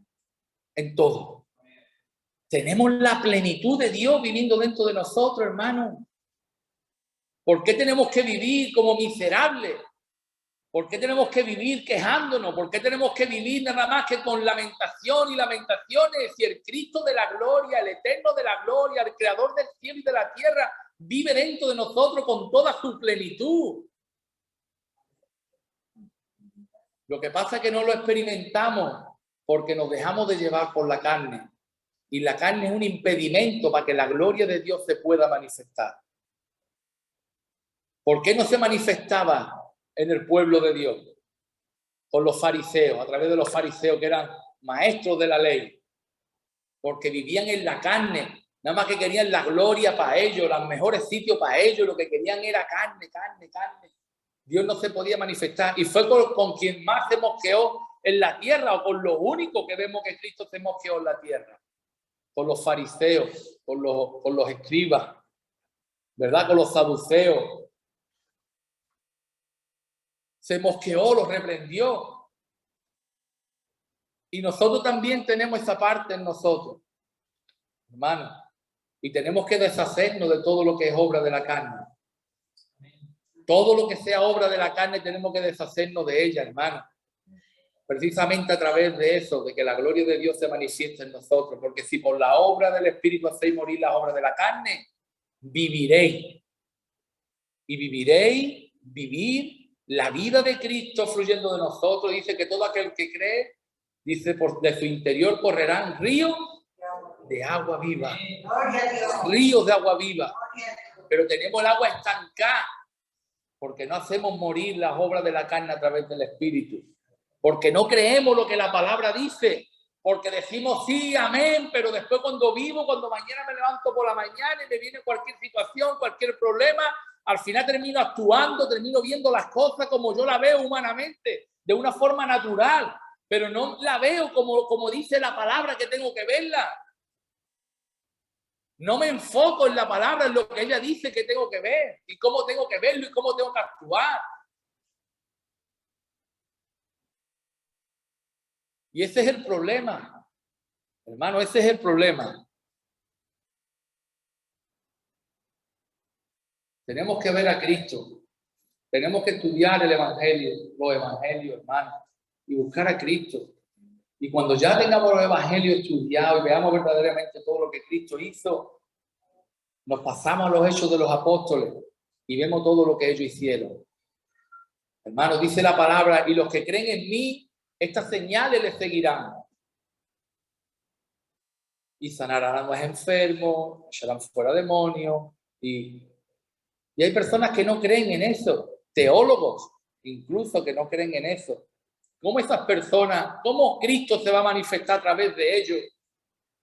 en todo. Tenemos la plenitud de Dios viviendo dentro de nosotros, hermano. ¿Por qué tenemos que vivir como miserables? ¿Por qué tenemos que vivir quejándonos? ¿Por qué tenemos que vivir nada más que con lamentación y lamentaciones? Si el Cristo de la gloria, el eterno de la gloria, el creador del cielo y de la tierra, vive dentro de nosotros con toda su plenitud. Lo que pasa es que no lo experimentamos porque nos dejamos de llevar por la carne. Y la carne es un impedimento para que la gloria de Dios se pueda manifestar. ¿Por qué no se manifestaba en el pueblo de Dios? Con los fariseos, a través de los fariseos que eran maestros de la ley. Porque vivían en la carne. Nada más que querían la gloria para ellos, los mejores sitios para ellos. Lo que querían era carne. Dios no se podía manifestar. Y fue con quien más se mosqueó en la tierra, o con lo único que vemos que Cristo se mosqueó en la tierra. Con los fariseos, con los escribas, ¿verdad? Con los saduceos. Se mosqueó, los reprendió. Y nosotros también tenemos esa parte en nosotros, hermano. Y tenemos que deshacernos de todo lo que es obra de la carne. Todo lo que sea obra de la carne tenemos que deshacernos de ella, hermano. Precisamente a través de eso, de que la gloria de Dios se manifieste en nosotros. Porque si por la obra del Espíritu hacéis morir la obra de la carne, viviréis. Y viviréis, vivir la vida de Cristo fluyendo de nosotros. Dice que todo aquel que cree, dice, de su interior correrán ríos de agua viva. Ríos de agua viva. Pero tenemos el agua estancada porque no hacemos morir las obras de la carne a través del Espíritu. Porque no creemos lo que la palabra dice. Porque decimos sí, amén, pero después cuando mañana me levanto por la mañana y me viene cualquier situación, cualquier problema, al final termino actuando, termino viendo las cosas como yo la veo humanamente, de una forma natural, pero no la veo como dice la palabra que tengo que verla. No me enfoco en la palabra, en lo que ella dice que tengo que ver, y cómo tengo que verlo y cómo tengo que actuar. Y ese es el problema, hermano, ese es el problema. Tenemos que ver a Cristo. Tenemos que estudiar el Evangelio, los Evangelios, hermano, y buscar a Cristo. Y cuando ya tengamos los Evangelios estudiados y veamos verdaderamente todo lo que Cristo hizo, nos pasamos a los hechos de los apóstoles y vemos todo lo que ellos hicieron. Hermano, dice la palabra, y los que creen en mí, estas señales les seguirán. Y sanarán a los enfermos, echarán fuera demonios. Y hay personas que no creen en eso. Teólogos, incluso, que no creen en eso. ¿Cómo esas personas, cómo Cristo se va a manifestar a través de ellos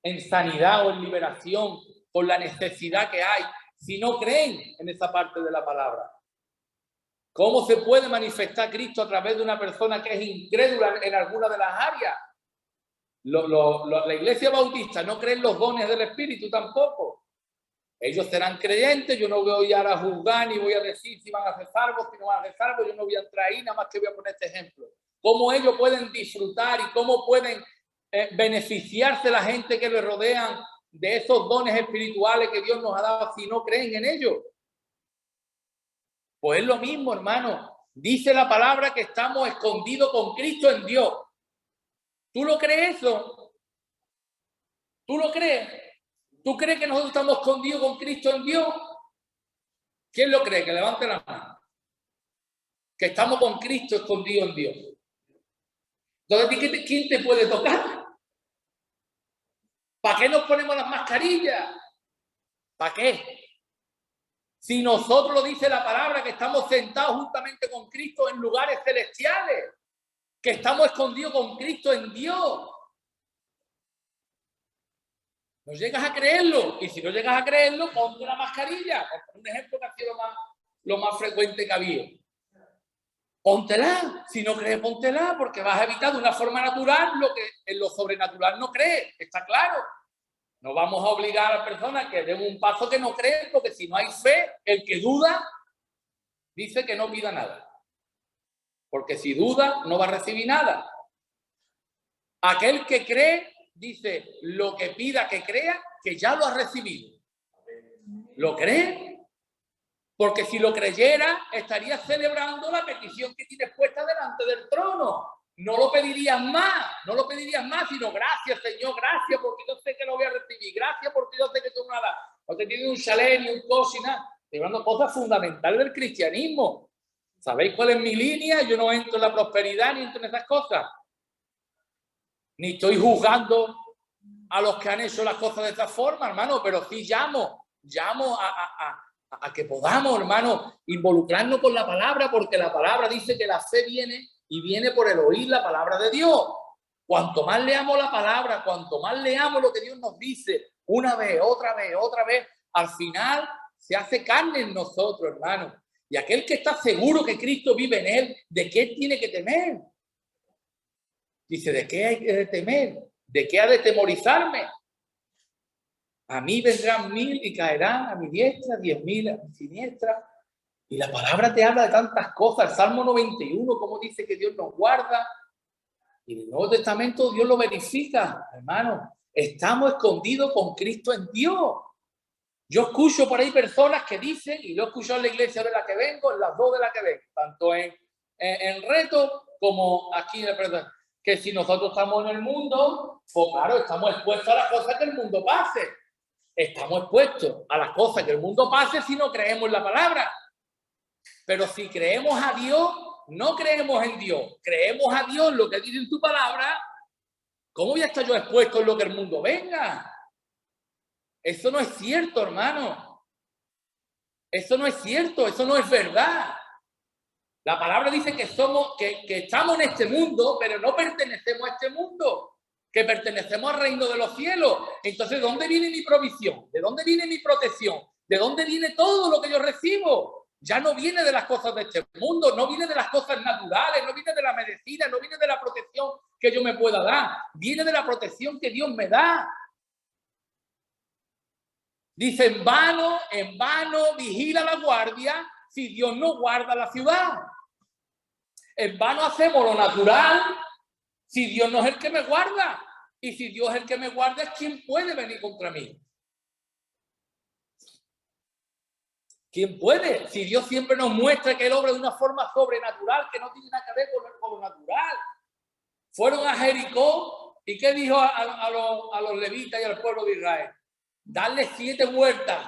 en sanidad o en liberación por la necesidad que hay si no creen en esa parte de la palabra? ¿Cómo se puede manifestar Cristo a través de una persona que es incrédula en alguna de las áreas? La Iglesia Bautista no cree en los dones del Espíritu tampoco. Ellos serán creyentes, yo no voy a juzgar ni voy a decir si van a ser salvos, si no van a ser salvos, yo no voy a entrar ahí, nada más que voy a poner este ejemplo. Cómo ellos pueden disfrutar y cómo pueden beneficiarse la gente que les rodean de esos dones espirituales que Dios nos ha dado si no creen en ellos. Pues es lo mismo, hermano. Dice la palabra que estamos escondidos con Cristo en Dios. ¿Tú lo crees eso? ¿Tú lo crees? ¿Tú crees que nosotros estamos escondidos con Cristo en Dios? ¿Quién lo cree? Que levante la mano. Que estamos con Cristo escondidos en Dios. Entonces, ¿quién te puede tocar? ¿Para qué nos ponemos las mascarillas? ¿Para qué? Si nosotros, lo dice la palabra, que estamos sentados juntamente con Cristo en lugares celestiales, que estamos escondidos con Cristo en Dios. No llegas a creerlo, y si no llegas a creerlo, ponte la mascarilla. Un ejemplo que ha sido lo más frecuente que había. Póntela, si no crees, póntela, porque vas a evitar de una forma natural lo que en lo sobrenatural no crees, está claro. No vamos a obligar a la persona que dé un paso que no cree, porque si no hay fe, el que duda dice que no pida nada. Porque si duda, no va a recibir nada. Aquel que cree, dice, lo que pida que crea, que ya lo ha recibido. ¿Lo cree? Porque si lo creyera, estaría celebrando la petición que tienes puesta delante del trono. No lo pedirías más, no lo pedirías más, sino gracias, Señor, gracias, porque yo sé que lo voy a recibir. Gracias, porque yo sé que tú nada. No te tienes un chalet ni un coche, nada. Estoy hablando de cosas fundamentales del cristianismo. ¿Sabéis cuál es mi línea? Yo no entro en la prosperidad ni entro en esas cosas. Ni estoy juzgando a los que han hecho las cosas de esa forma, hermano, pero sí llamo a que podamos, hermano, involucrarnos con la palabra, porque la palabra dice que la fe viene y viene por el oír la palabra de Dios. Cuanto más leamos la palabra, cuanto más leamos lo que Dios nos dice, una vez, otra vez, al final se hace carne en nosotros, hermano. Y aquel que está seguro que Cristo vive en él, ¿de qué tiene que temer? Dice, ¿de qué hay que temer? ¿De qué ha de temorizarme? A mí vendrán 1000 y caerán a mi diestra, 10.000 a mi siniestra. Y la palabra te habla de tantas cosas. El Salmo 91, como dice que Dios nos guarda. Y en el Nuevo Testamento Dios lo verifica, hermano. Estamos escondidos con Cristo en Dios. Yo escucho por ahí personas que dicen, y lo he escuchado en la iglesia de la que vengo, en las dos de la que vengo, tanto en Reto como aquí en el Preto, que si nosotros estamos en el mundo, pues claro, estamos expuestos a las cosas que el mundo pase. Estamos expuestos a las cosas que el mundo pase si no creemos en la palabra. Pero si creemos a Dios, no creemos en Dios, creemos a Dios lo que dice en tu palabra, ¿cómo voy a estar yo expuesto en lo que el mundo venga? Eso no es cierto, hermano. Eso no es cierto, eso no es verdad. La palabra dice que estamos en este mundo, pero no pertenecemos a este mundo, que pertenecemos al reino de los cielos. Entonces, ¿de dónde viene mi provisión? ¿De dónde viene mi protección? ¿De dónde viene todo lo que yo recibo? Ya no viene de las cosas de este mundo, no viene de las cosas naturales, no viene de la medicina, no viene de la protección que yo me pueda dar, viene de la protección que Dios me da. Dice, en vano vigila la guardia si Dios no guarda la ciudad. En vano hacemos lo natural si Dios no es el que me guarda. Y si Dios es el que me guarda, ¿quién puede venir contra mí? ¿Quién puede? Si Dios siempre nos muestra que Él obra de una forma sobrenatural, que no tiene nada que ver con lo natural. Fueron a Jericó, ¿y qué dijo a los levitas y al pueblo de Israel? Darle 7 vueltas.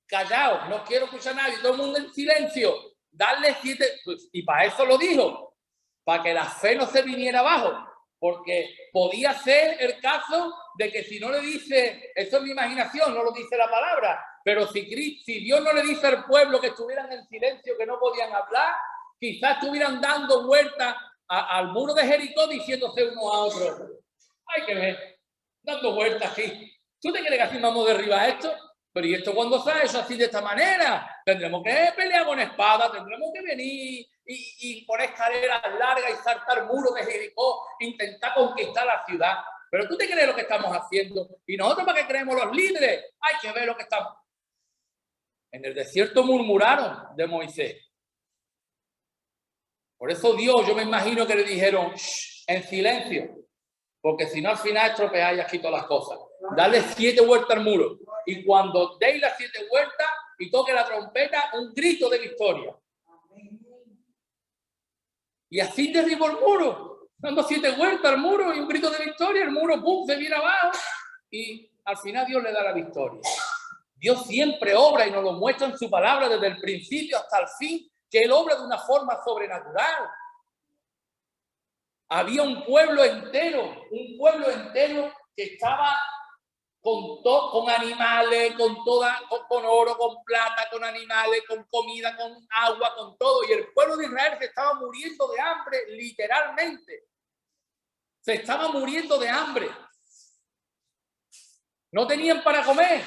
Callaos, no quiero escuchar a nadie, todo el mundo en silencio. Darle 7, pues, y para eso lo dijo, para que la fe no se viniera abajo, porque podía ser el caso de que si no le dice, eso es mi imaginación, no lo dice la palabra, pero si Dios no le dice al pueblo que estuvieran en silencio, que no podían hablar, quizás estuvieran dando vueltas al muro de Jericó diciéndose uno a otro. Hay que ver, dando vueltas aquí. ¿Tú te crees que así vamos a derribar esto? Pero ¿y esto cuándo se ha hecho así de esta manera? Tendremos que pelear con espada, tendremos que venir y poner escaleras largas y saltar muros de Jericó, intentar conquistar la ciudad. Pero ¿tú te crees lo que estamos haciendo? Y nosotros, ¿para qué creemos los líderes? Hay que ver lo que estamos. En el desierto murmuraron de Moisés. Por eso Dios, yo me imagino que le dijeron, shh, en silencio, porque si no al final estropeáis aquí todas las cosas. Dale 7 vueltas al muro. Y cuando deis las 7 vueltas y toque la trompeta, un grito de victoria. Y así derribó el muro, dando 7 vueltas al muro y un grito de victoria. El muro, pum, se viene abajo y al final Dios le da la victoria. Dios siempre obra y nos lo muestra en su palabra desde el principio hasta el fin, que Él obra de una forma sobrenatural. Había un pueblo entero que estaba con animales, con oro, con plata, con animales, con comida, con agua, con todo. Y el pueblo de Israel se estaba muriendo de hambre, literalmente. Se estaba muriendo de hambre. No tenían para comer.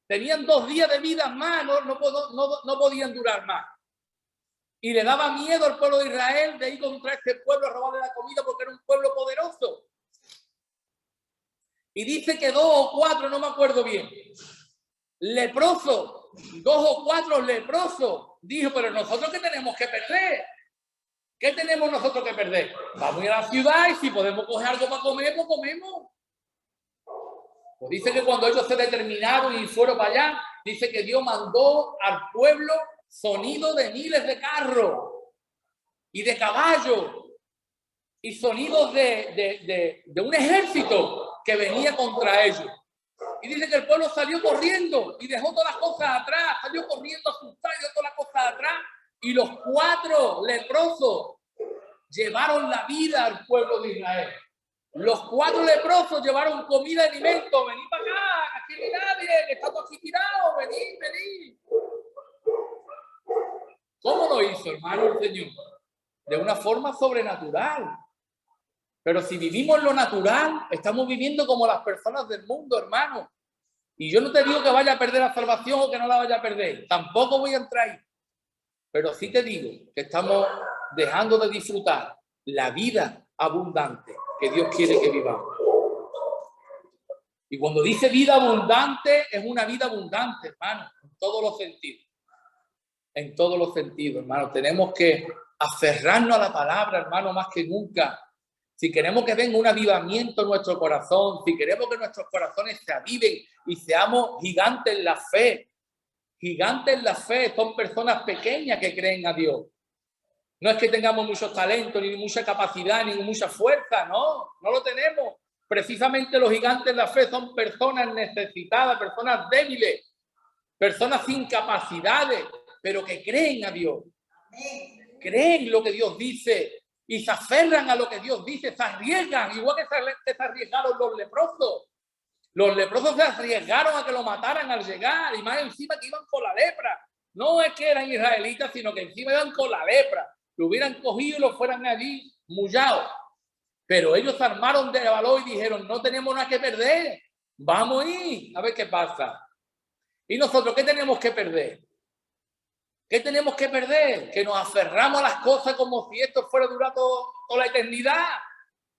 Tenían 2 días de vida más, no podían durar más. Y le daba miedo al pueblo de Israel de ir contra este pueblo a robarle la comida porque era un pueblo poderoso. Y dice que 2 o 4, no me acuerdo bien, leprosos, 2 o 4 leprosos. Dijo, pero nosotros ¿qué tenemos que perder? ¿Qué tenemos nosotros que perder? Vamos a ir a la ciudad y si podemos coger algo para comer, pues comemos. Pues dice que cuando ellos se determinaron y fueron para allá, dice que Dios mandó al pueblo sonido de miles de carros y de caballos y sonidos de un ejército que venía contra ellos. Y dice que el pueblo salió corriendo y dejó todas las cosas atrás, salió corriendo asustado y dejó todas las cosas atrás. Y los 4 leprosos llevaron la vida al pueblo de Israel. Los 4 leprosos llevaron comida y alimento. Venid para acá, aquí no hay nadie, que está todo aquí tirado, venid. ¿Cómo lo hizo, hermano, el Señor? De una forma sobrenatural. Pero si vivimos lo natural, estamos viviendo como las personas del mundo, hermano. Y yo no te digo que vaya a perder la salvación o que no la vaya a perder. Tampoco voy a entrar ahí. Pero sí te digo que estamos dejando de disfrutar la vida abundante que Dios quiere que vivamos. Y cuando dice vida abundante, es una vida abundante, hermano, en todos los sentidos. En todos los sentidos, hermano. Tenemos que aferrarnos a la palabra, hermano, más que nunca. Si queremos que venga un avivamiento en nuestro corazón, si queremos que nuestros corazones se aviven y seamos gigantes en la fe. Gigantes en la fe son personas pequeñas que creen a Dios. No es que tengamos muchos talentos, ni mucha capacidad, ni mucha fuerza, no lo tenemos. Precisamente los gigantes en la fe son personas necesitadas, personas débiles, personas sin capacidades, pero que creen a Dios. Creen lo que Dios dice y se aferran a lo que Dios dice, se arriesgan, igual que se arriesgaron los leprosos. Los leprosos se arriesgaron a que lo mataran al llegar y más encima que iban con la lepra. No es que eran israelitas, sino que encima iban con la lepra. Lo hubieran cogido y lo fueran allí mullados. Pero ellos se armaron de valor y dijeron, no tenemos nada que perder. Vamos a ir a ver qué pasa. ¿Y nosotros qué tenemos que perder? ¿Qué tenemos que perder? Que nos aferramos a las cosas como si esto fuera durar toda la eternidad.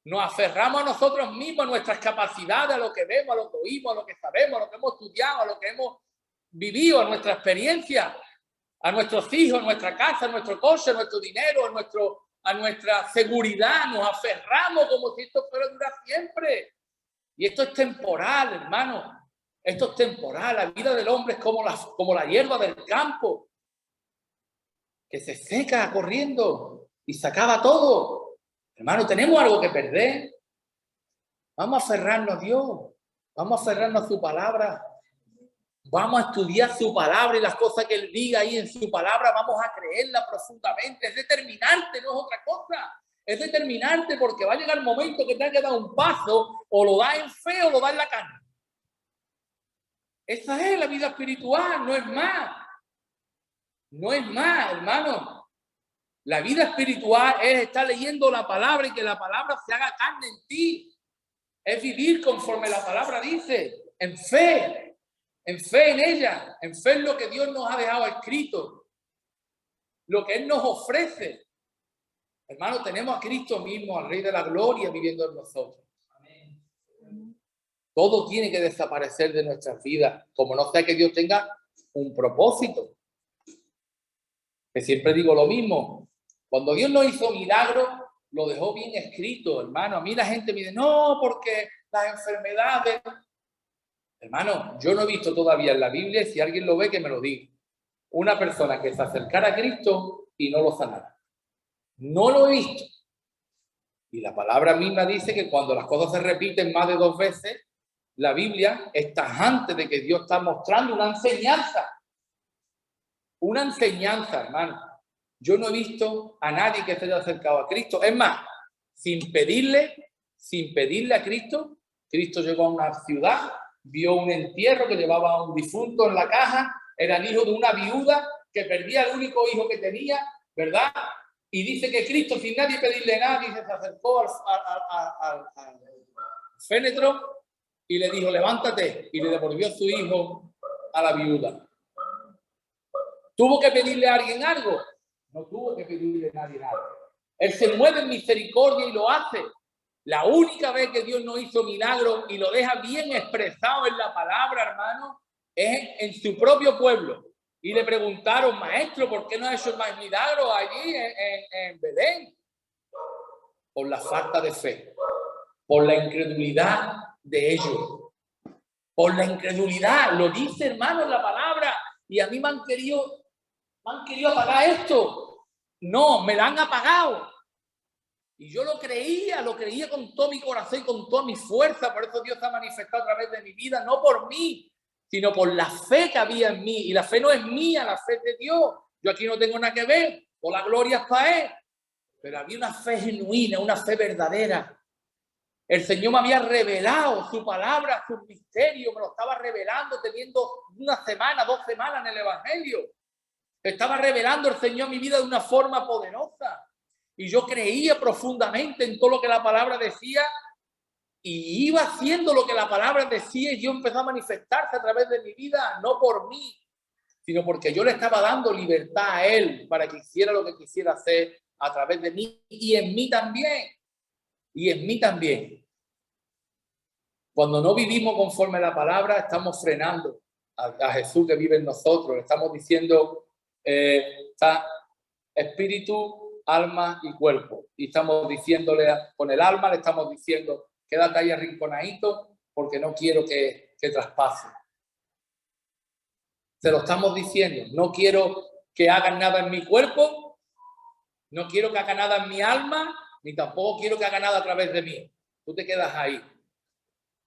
Nos aferramos a nosotros mismos, a nuestras capacidades, a lo que vemos, a lo que oímos, a lo que sabemos, a lo que hemos estudiado, a lo que hemos vivido, a nuestra experiencia, a nuestros hijos, a nuestra casa, a nuestro coche, a nuestro dinero, a nuestra seguridad. Nos aferramos como si esto fuera a durar siempre. Y esto es temporal, hermano. Esto es temporal. La vida del hombre es como la hierba del campo, que se seca corriendo y se acaba todo. Hermano, tenemos algo que perder. Vamos a aferrarnos a Dios. Vamos a aferrarnos a su palabra. Vamos a estudiar su palabra y las cosas que Él diga ahí en su palabra, vamos a creerla profundamente. Es determinante, no es otra cosa. Es determinante porque va a llegar el momento que tenga que dar un paso, o lo da en fe o lo da en la carne. Esa es la vida espiritual, no es más. No es más, hermano. La vida espiritual es estar leyendo la palabra y que la palabra se haga carne en ti. Es vivir conforme la palabra dice, en fe en ella, en fe en lo que Dios nos ha dejado escrito, lo que Él nos ofrece. Hermano, tenemos a Cristo mismo, al Rey de la Gloria, viviendo en nosotros. Todo tiene que desaparecer de nuestras vidas, como no sea que Dios tenga un propósito. Que siempre digo lo mismo. Cuando Dios no hizo milagros, lo dejó bien escrito, hermano. A mí la gente me dice, no, porque las enfermedades... Hermano, yo no he visto todavía en la Biblia, si alguien lo ve, que me lo diga, una persona que se acercara a Cristo y no lo sanara. No lo he visto. Y la palabra misma dice que cuando las cosas se repiten más de 2 veces, la Biblia es tajante de que Dios está mostrando una enseñanza. Una enseñanza, hermano. Yo no he visto a nadie que se haya acercado a Cristo. Es más, sin pedirle a Cristo, Cristo llegó a una ciudad, vio un entierro que llevaba a un difunto en la caja, era el hijo de una viuda que perdía el único hijo que tenía, ¿verdad? Y dice que Cristo, sin nadie pedirle nada, dice, se acercó al fénetro y le dijo, levántate, y le devolvió su hijo a la viuda. ¿Tuvo que pedirle a alguien algo? No tuvo que pedirle a nadie nada. Él se mueve en misericordia y lo hace. La única vez que Dios no hizo milagro y lo deja bien expresado en la palabra, hermano, es en su propio pueblo. Y le preguntaron, maestro, ¿por qué no ha hecho más milagros allí en Belén? Por la falta de fe, por la incredulidad de ellos. Por la incredulidad, lo dice, hermano, en la palabra. Y a mí me han querido apagar esto. No, me la han apagado. Y yo lo creía con todo mi corazón y con toda mi fuerza. Por eso Dios se ha manifestado a través de mi vida, no por mí, sino por la fe que había en mí. Y la fe no es mía, la fe es de Dios. Yo aquí no tengo nada que ver, o la gloria es para Él. Pero había una fe genuina, una fe verdadera. El Señor me había revelado su palabra, sus misterios, me lo estaba revelando teniendo 1 semana, 2 semanas en el Evangelio. Estaba revelando el Señor mi vida de una forma poderosa. Y yo creía profundamente en todo lo que la palabra decía y iba haciendo lo que la palabra decía y Dios empezó a manifestarse a través de mi vida, no por mí, sino porque yo le estaba dando libertad a Él para que hiciera lo que quisiera hacer a través de mí y en mí también. Y en mí también. Cuando no vivimos conforme a la palabra, estamos frenando a Jesús que vive en nosotros. Le estamos diciendo, está espíritu, alma y cuerpo. Y estamos diciéndole, con el alma le estamos diciendo, quédate ahí arrinconadito porque no quiero que traspase. Se lo estamos diciendo. No quiero que hagan nada en mi cuerpo, no quiero que haga nada en mi alma, ni tampoco quiero que haga nada a través de mí. Tú te quedas ahí.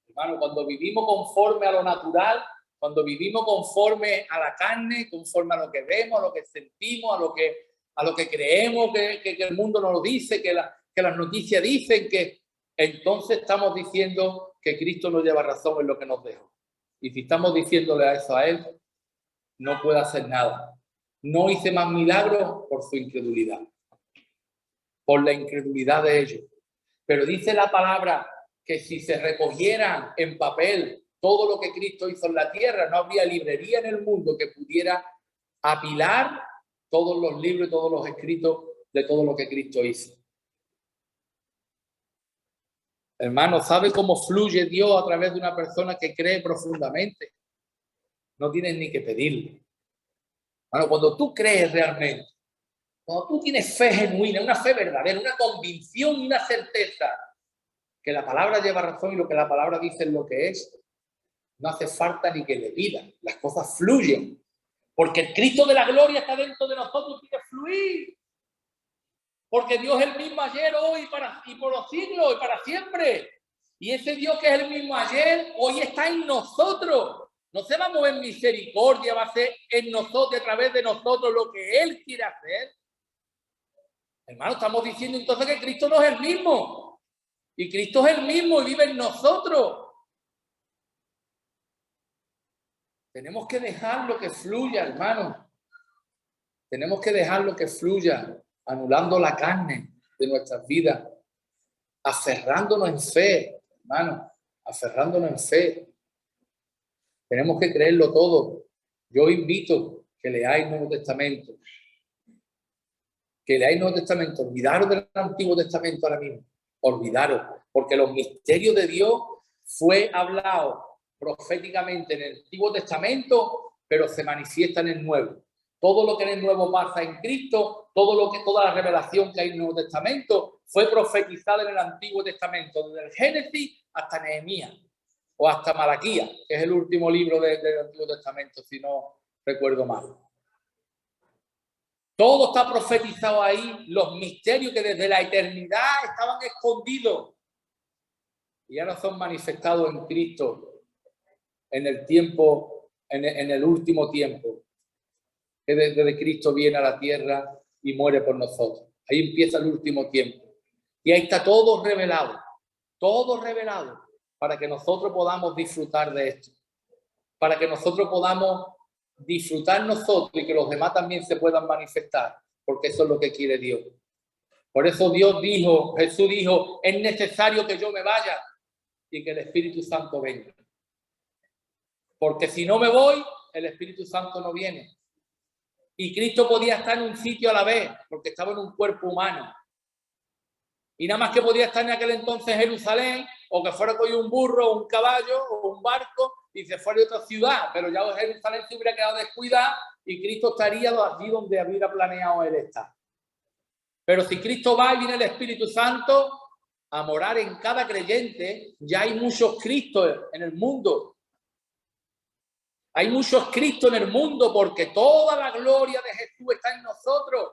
Hermano, cuando vivimos conforme a lo natural, cuando vivimos conforme a la carne, conforme a lo que vemos, a lo que sentimos, a lo que creemos que el mundo nos lo dice, que las noticias dicen, que entonces estamos diciendo que Cristo no lleva razón en lo que nos dejó. Y si estamos diciéndole a eso a Él, no puede hacer nada. No hice más milagros por su incredulidad, por la incredulidad de ellos. Pero dice la palabra que si se recogieran en papel todo lo que Cristo hizo en la tierra, no habría librería en el mundo que pudiera apilar todos los libros y todos los escritos de todo lo que Cristo hizo. Hermano, ¿sabe cómo fluye Dios a través de una persona que cree profundamente? No tienes ni que pedirle. Bueno, cuando tú crees realmente, cuando tú tienes fe genuina, una fe verdadera, una convicción y una certeza que la palabra lleva razón y lo que la palabra dice es lo que es, no hace falta ni que le pidan. Las cosas fluyen. Porque el Cristo de la gloria está dentro de nosotros y tiene que fluir. Porque Dios es el mismo ayer, hoy y por los siglos y para siempre. Y ese Dios que es el mismo ayer, hoy está en nosotros. No se va a mover misericordia, va a ser en nosotros, a través de nosotros, lo que Él quiere hacer. Hermano, estamos diciendo entonces que Cristo no es el mismo. Y Cristo es el mismo y vive en nosotros. Tenemos que dejarlo que fluya, hermano. Tenemos que dejarlo que fluya, anulando la carne de nuestras vidas, aferrándonos en fe, hermano, aferrándonos en fe. Tenemos que creerlo todo. Yo invito que leáis Nuevo Testamento. Que leáis Nuevo Testamento. Olvidaros del Antiguo Testamento ahora mismo. Olvidaros. Porque los misterios de Dios fue hablado proféticamente en el Antiguo Testamento pero se manifiesta en el nuevo. Todo lo que en el nuevo pasa en Cristo, toda la revelación que hay en el Nuevo Testamento fue profetizada en el Antiguo Testamento, desde el Génesis hasta Nehemías o hasta Malaquías, que es el último libro del Antiguo Testamento, si no recuerdo mal. Todo está profetizado ahí, los misterios que desde la eternidad estaban escondidos y ahora son manifestados en Cristo en el tiempo, en el último tiempo, que desde Cristo viene a la tierra y muere por nosotros. Ahí empieza el último tiempo. Y ahí está todo revelado para que nosotros podamos disfrutar de esto, para que nosotros podamos disfrutar nosotros y que los demás también se puedan manifestar, porque eso es lo que quiere Dios. Por eso Jesús dijo, es necesario que yo me vaya y que el Espíritu Santo venga. Porque si no me voy, el Espíritu Santo no viene. Y Cristo podía estar en un sitio a la vez, porque estaba en un cuerpo humano. Y nada más que podía estar en aquel entonces en Jerusalén, o que fuera con un burro, o un caballo, o un barco, y se fuera de otra ciudad. Pero ya Jerusalén se hubiera quedado descuidada y Cristo estaría allí donde hubiera planeado él estar. Pero si Cristo va y viene el Espíritu Santo a morar en cada creyente, ya hay muchos Cristos en el mundo. Hay muchos Cristos en el mundo porque toda la gloria de Jesús está en nosotros.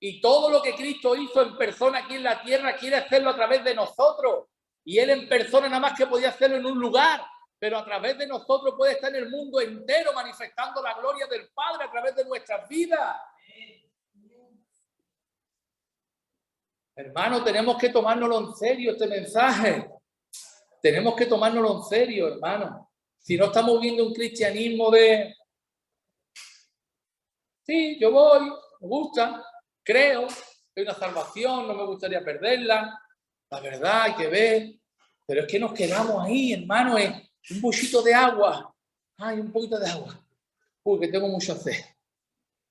Y todo lo que Cristo hizo en persona aquí en la tierra quiere hacerlo a través de nosotros. Y Él en persona nada más que podía hacerlo en un lugar, pero a través de nosotros puede estar en el mundo entero manifestando la gloria del Padre a través de nuestras vidas. Hermano, tenemos que tomárnoslo en serio este mensaje. Tenemos que tomárnoslo en serio, hermano. Si no estamos viendo un cristianismo de... Sí, yo voy, me gusta, creo, hay una salvación, no me gustaría perderla. La verdad, hay que ver. Pero es que nos quedamos ahí, hermano, en un poquito de agua. Ay, un poquito de agua. Uy, que tengo mucho sed.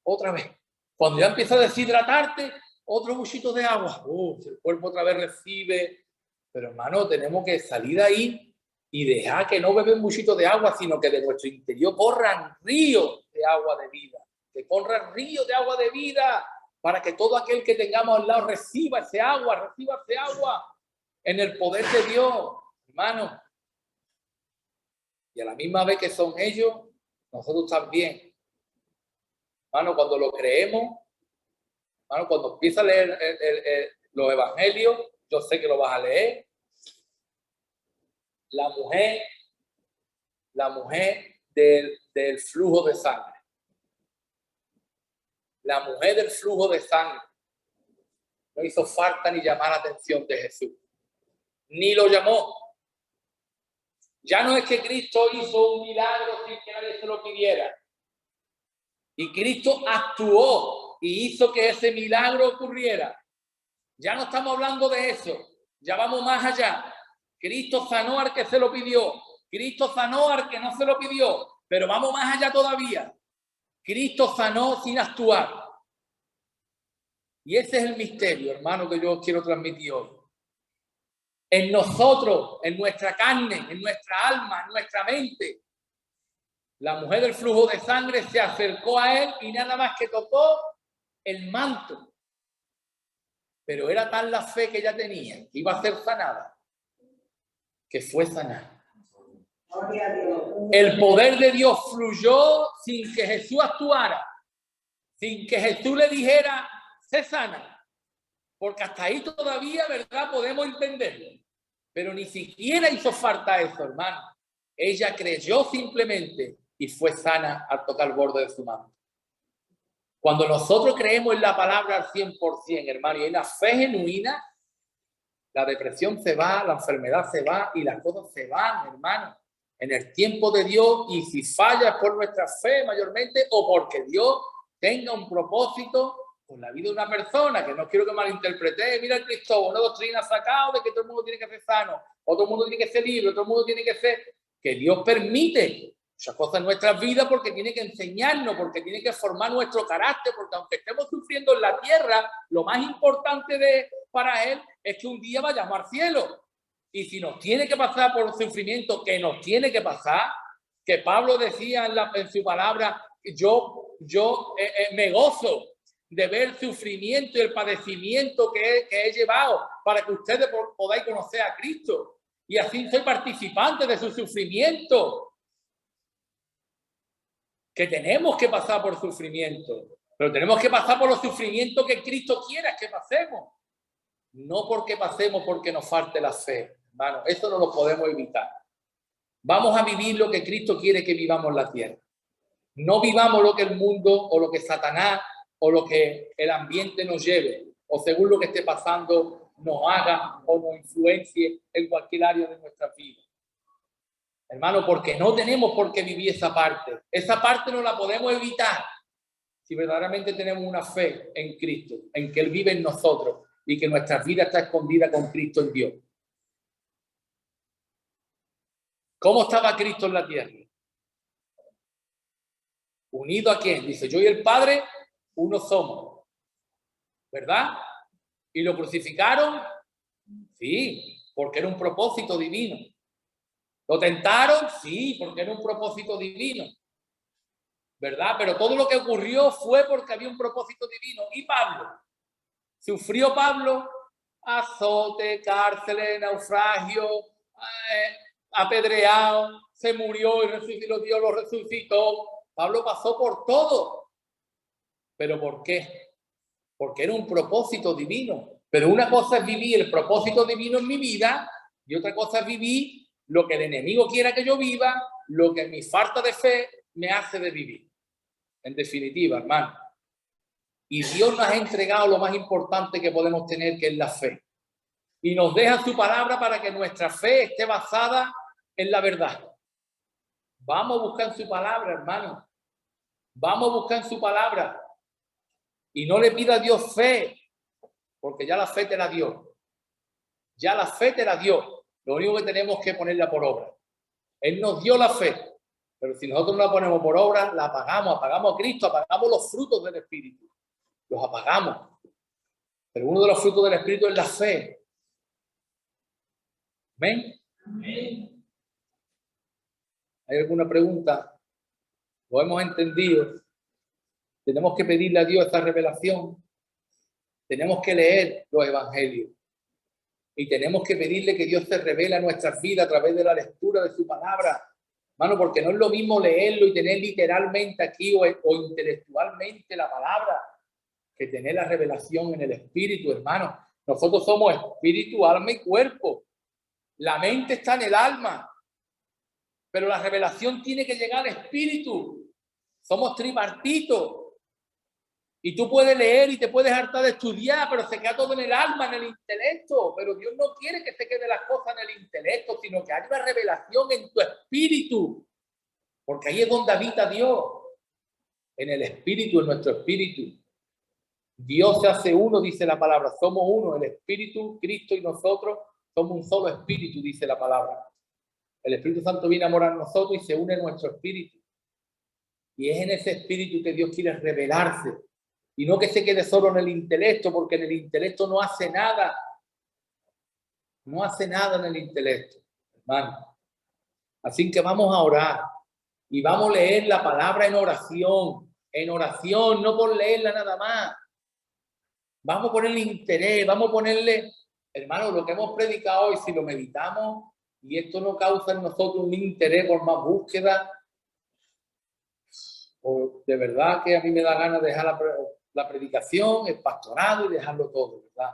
Otra vez. Cuando ya empieza a deshidratarte, otro buchito de agua. El cuerpo otra vez recibe. Pero, hermano, tenemos que salir de ahí y dejar que no beben buchito de agua, sino que de nuestro interior corran ríos de agua de vida. Que corran ríos de agua de vida para que todo aquel que tengamos al lado reciba ese agua en el poder de Dios, hermano. Y a la misma vez que son ellos, nosotros también. Hermano, cuando lo creemos, hermano, cuando empieza a leer los evangelios, yo sé que lo vas a leer. La mujer del flujo de sangre. La mujer del flujo de sangre no hizo falta ni llamar la atención de Jesús. Ni lo llamó. Ya no es que Cristo hizo un milagro sin que nadie se lo pidiera. Y Cristo actuó y hizo que ese milagro ocurriera. Ya no estamos hablando de eso. Ya vamos más allá. Cristo sanó al que se lo pidió. Cristo sanó al que no se lo pidió. Pero vamos más allá todavía. Cristo sanó sin actuar. Y ese es el misterio, hermano, que yo os quiero transmitir hoy. En nosotros, en nuestra carne, en nuestra alma, en nuestra mente, la mujer del flujo de sangre se acercó a él y nada más que tocó el manto. Pero era tal la fe que ella tenía, que iba a ser sanada, que fue sanada. El poder de Dios fluyó sin que Jesús actuara, sin que Jesús le dijera, sé sana. Porque hasta ahí todavía, ¿verdad? Podemos entenderlo. Pero ni siquiera hizo falta eso, hermano. Ella creyó simplemente y fue sana al tocar el borde de su mano. Cuando nosotros creemos en la palabra al 100%, hermano, y en la fe genuina, la depresión se va, la enfermedad se va y las cosas se van, hermano. En el tiempo de Dios, y si falla por nuestra fe mayormente o porque Dios tenga un propósito con la vida de una persona, que no quiero que malinterprete. Mira el Cristóbal, una doctrina sacada de que todo el mundo tiene que ser sano, o todo el mundo tiene que ser libre, todo el mundo tiene que ser... Que Dios permite muchas cosas en nuestras vidas porque tiene que enseñarnos, porque tiene que formar nuestro carácter, porque aunque estemos sufriendo en la tierra, lo más importante para Él es que un día vayamos al cielo. Y si nos tiene que pasar por sufrimiento, que nos tiene que pasar, que Pablo decía en su palabra, yo me gozo de ver el sufrimiento y el padecimiento que he llevado para que ustedes podáis conocer a Cristo. Y así soy participante de su sufrimiento. Que tenemos que pasar por sufrimiento, pero tenemos que pasar por los sufrimientos que Cristo quiera que pasemos. No porque pasemos porque nos falte la fe, hermano. Eso no lo podemos evitar. Vamos a vivir lo que Cristo quiere que vivamos en la tierra. No vivamos lo que el mundo o lo que Satanás o lo que el ambiente nos lleve, o según lo que esté pasando nos haga o nos influencie en cualquier área de nuestra vida. Hermano, porque no tenemos por qué vivir esa parte. Esa parte no la podemos evitar si verdaderamente tenemos una fe en Cristo, en que Él vive en nosotros y que nuestra vida está escondida con Cristo en Dios. ¿Cómo estaba Cristo en la tierra? ¿Unido a quién? Dice, yo y el Padre, uno somos. ¿Verdad? ¿Y lo crucificaron? Sí, porque era un propósito divino. ¿Lo tentaron? Sí, porque era un propósito divino. ¿Verdad? Pero todo lo que ocurrió fue porque había un propósito divino. ¿Y Pablo? ¿Sufrió Pablo? Azote, cárcel, naufragio, apedreado, se murió y Dios lo resucitó. Pablo pasó por todo. ¿Pero por qué? Porque era un propósito divino. Pero una cosa es vivir el propósito divino en mi vida y otra cosa es vivir lo que el enemigo quiera que yo viva, lo que mi falta de fe me hace de vivir. En definitiva, hermano. Y Dios nos ha entregado lo más importante que podemos tener, que es la fe. Y nos deja su palabra para que nuestra fe esté basada en la verdad. Vamos a buscar su palabra, hermano. Vamos a buscar su palabra. Y no le pida a Dios fe, porque ya la fe te la dio. Ya la fe te la dio. Lo único que tenemos que ponerla por obra. Él nos dio la fe, pero si nosotros no la ponemos por obra, la apagamos a Cristo, apagamos los frutos del Espíritu. Los apagamos. Pero uno de los frutos del Espíritu es la fe. ¿Amén? Amén. ¿Hay alguna pregunta? ¿Lo hemos entendido? Tenemos que pedirle a Dios esta revelación. Tenemos que leer los evangelios. Y tenemos que pedirle que Dios se revele a nuestras vidas a través de la lectura de su palabra. Hermano, porque no es lo mismo leerlo y tener literalmente aquí o intelectualmente la palabra que tener la revelación en el espíritu, hermano. Nosotros somos espíritu, alma y cuerpo. La mente está en el alma. Pero la revelación tiene que llegar al espíritu. Somos tripartitos. Y tú puedes leer y te puedes hartar de estudiar, pero se queda todo en el alma, en el intelecto. Pero Dios no quiere que se quede las cosas en el intelecto, sino que haya una revelación en tu espíritu. Porque ahí es donde habita Dios. En el espíritu, en nuestro espíritu. Dios se hace uno, dice la palabra. Somos uno, el espíritu, Cristo y nosotros somos un solo espíritu, dice la palabra. El Espíritu Santo viene a morar en nosotros y se une en nuestro espíritu. Y es en ese espíritu que Dios quiere revelarse. Y no que se quede solo en el intelecto, porque en el intelecto no hace nada. No hace nada en el intelecto, hermano. Así que vamos a orar y vamos a leer la palabra en oración, no por leerla nada más. Vamos a ponerle interés, vamos a ponerle, hermano, lo que hemos predicado hoy, si lo meditamos y esto no causa en nosotros un interés por más búsqueda, o de verdad que a mí me da ganas de dejar la predicación, el pastorado y dejarlo todo, ¿verdad?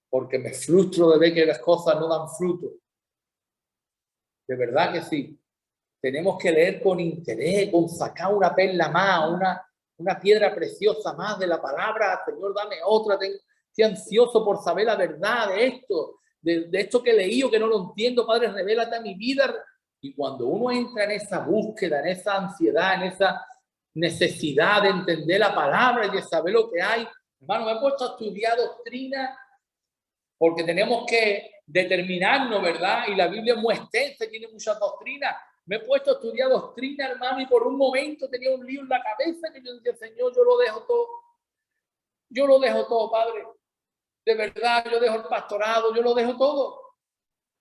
Porque me frustro de ver que las cosas no dan fruto. De verdad que sí. Tenemos que leer con interés, con sacar una perla más, una piedra preciosa más de la palabra. Señor, dame otra. Estoy ansioso por saber la verdad de esto, de esto que leí o que no lo entiendo. Padre, revélate a mi vida. Y cuando uno entra en esa búsqueda, en esa ansiedad, en esa necesidad de entender la palabra y de saber lo que hay, hermano, me he puesto a estudiar doctrina porque tenemos que determinarnos, ¿verdad? Y la Biblia es muy extensa, tiene muchas doctrinas. Me he puesto a estudiar doctrina, hermano, y por un momento tenía un lío en la cabeza que yo decía, Señor, yo lo dejo todo. Yo lo dejo todo, Padre. De verdad, yo dejo el pastorado, yo lo dejo todo.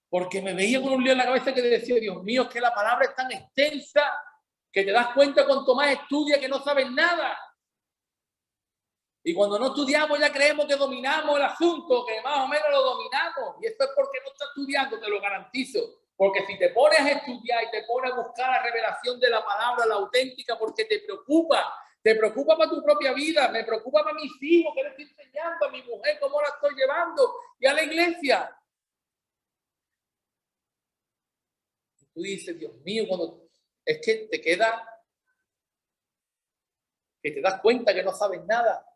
Porque me veía con un lío en la cabeza que decía, Dios mío, es que la palabra es tan extensa que te das cuenta cuanto más estudias que no sabes nada. Y cuando no estudiamos ya creemos que dominamos el asunto, que más o menos lo dominamos. Y eso es porque no estás estudiando, te lo garantizo. Porque si te pones a estudiar y te pones a buscar la revelación de la palabra, la auténtica, porque te preocupa para tu propia vida, me preocupa para mis hijos, que le estoy enseñando, a mi mujer, cómo la estoy llevando, y a la iglesia. Tú dices, Dios mío, cuando es que te queda, que te das cuenta que no sabes nada.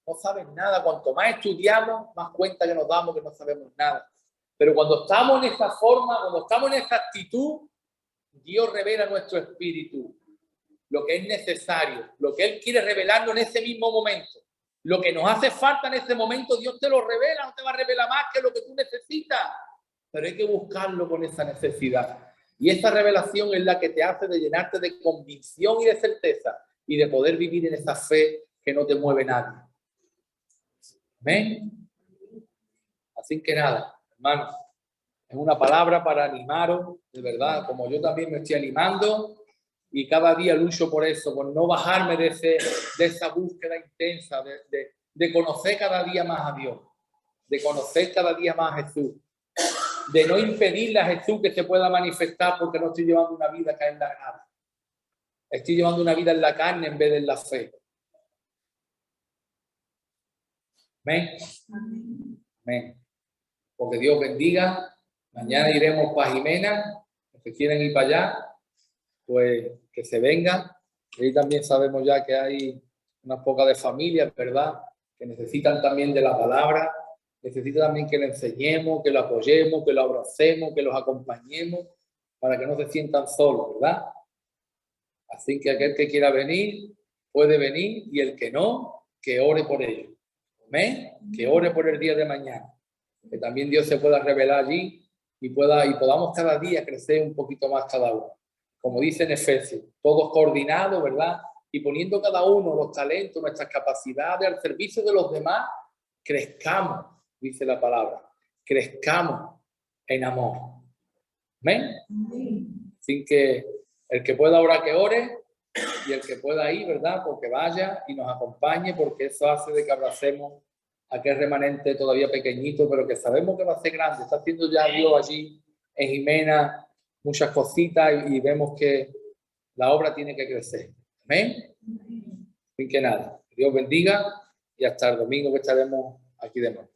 No sabes nada. Cuanto más estudiamos, más cuenta que nos damos que no sabemos nada. Pero cuando estamos en esta forma, cuando estamos en esta actitud, Dios revela nuestro espíritu, lo que es necesario, lo que Él quiere revelarnos en ese mismo momento. Lo que nos hace falta en ese momento, Dios te lo revela, no te va a revelar más que lo que tú necesitas. Pero hay que buscarlo con esa necesidad. Y esa revelación es la que te hace de llenarte de convicción y de certeza y de poder vivir en esa fe que no te mueve nadie. Amén. Así que nada, hermanos, es una palabra para animaros, de verdad, como yo también me estoy animando y cada día lucho por eso, por no bajarme de esa búsqueda intensa, de conocer cada día más a Dios, de conocer cada día más a Jesús, de no impedirle a Jesús que se pueda manifestar porque no estoy llevando una vida que es la nada. Estoy llevando una vida en la carne en vez de en la fe. Amén. Amén. Porque Dios bendiga. Mañana iremos para Jimena. Los que quieren ir para allá, pues que se vengan. Y ahí también sabemos ya que hay unas pocas de familias, ¿verdad? Que necesitan también de la palabra. Necesitan también que le enseñemos, que lo apoyemos, que lo abracemos, que los acompañemos para que no se sientan solos, ¿verdad? Así que aquel que quiera venir, puede venir, y el que no, que ore por ellos. Amén. Que ore por el día de mañana. Que también Dios se pueda revelar allí y podamos cada día crecer un poquito más cada uno. Como dice en Efesios, todos coordinados, ¿verdad? Y poniendo cada uno los talentos, nuestras capacidades al servicio de los demás, crezcamos, dice la palabra, crezcamos en amor. Amén. Así que el que pueda orar, que ore, y el que pueda ir, ¿verdad? Porque vaya y nos acompañe, porque eso hace de que abracemos a aquel remanente todavía pequeñito, pero que sabemos que va a ser grande. Está haciendo ya Dios allí en Jimena muchas cositas y vemos que la obra tiene que crecer. Amén. Así que nada, Dios bendiga y hasta el domingo que estaremos aquí de nuevo.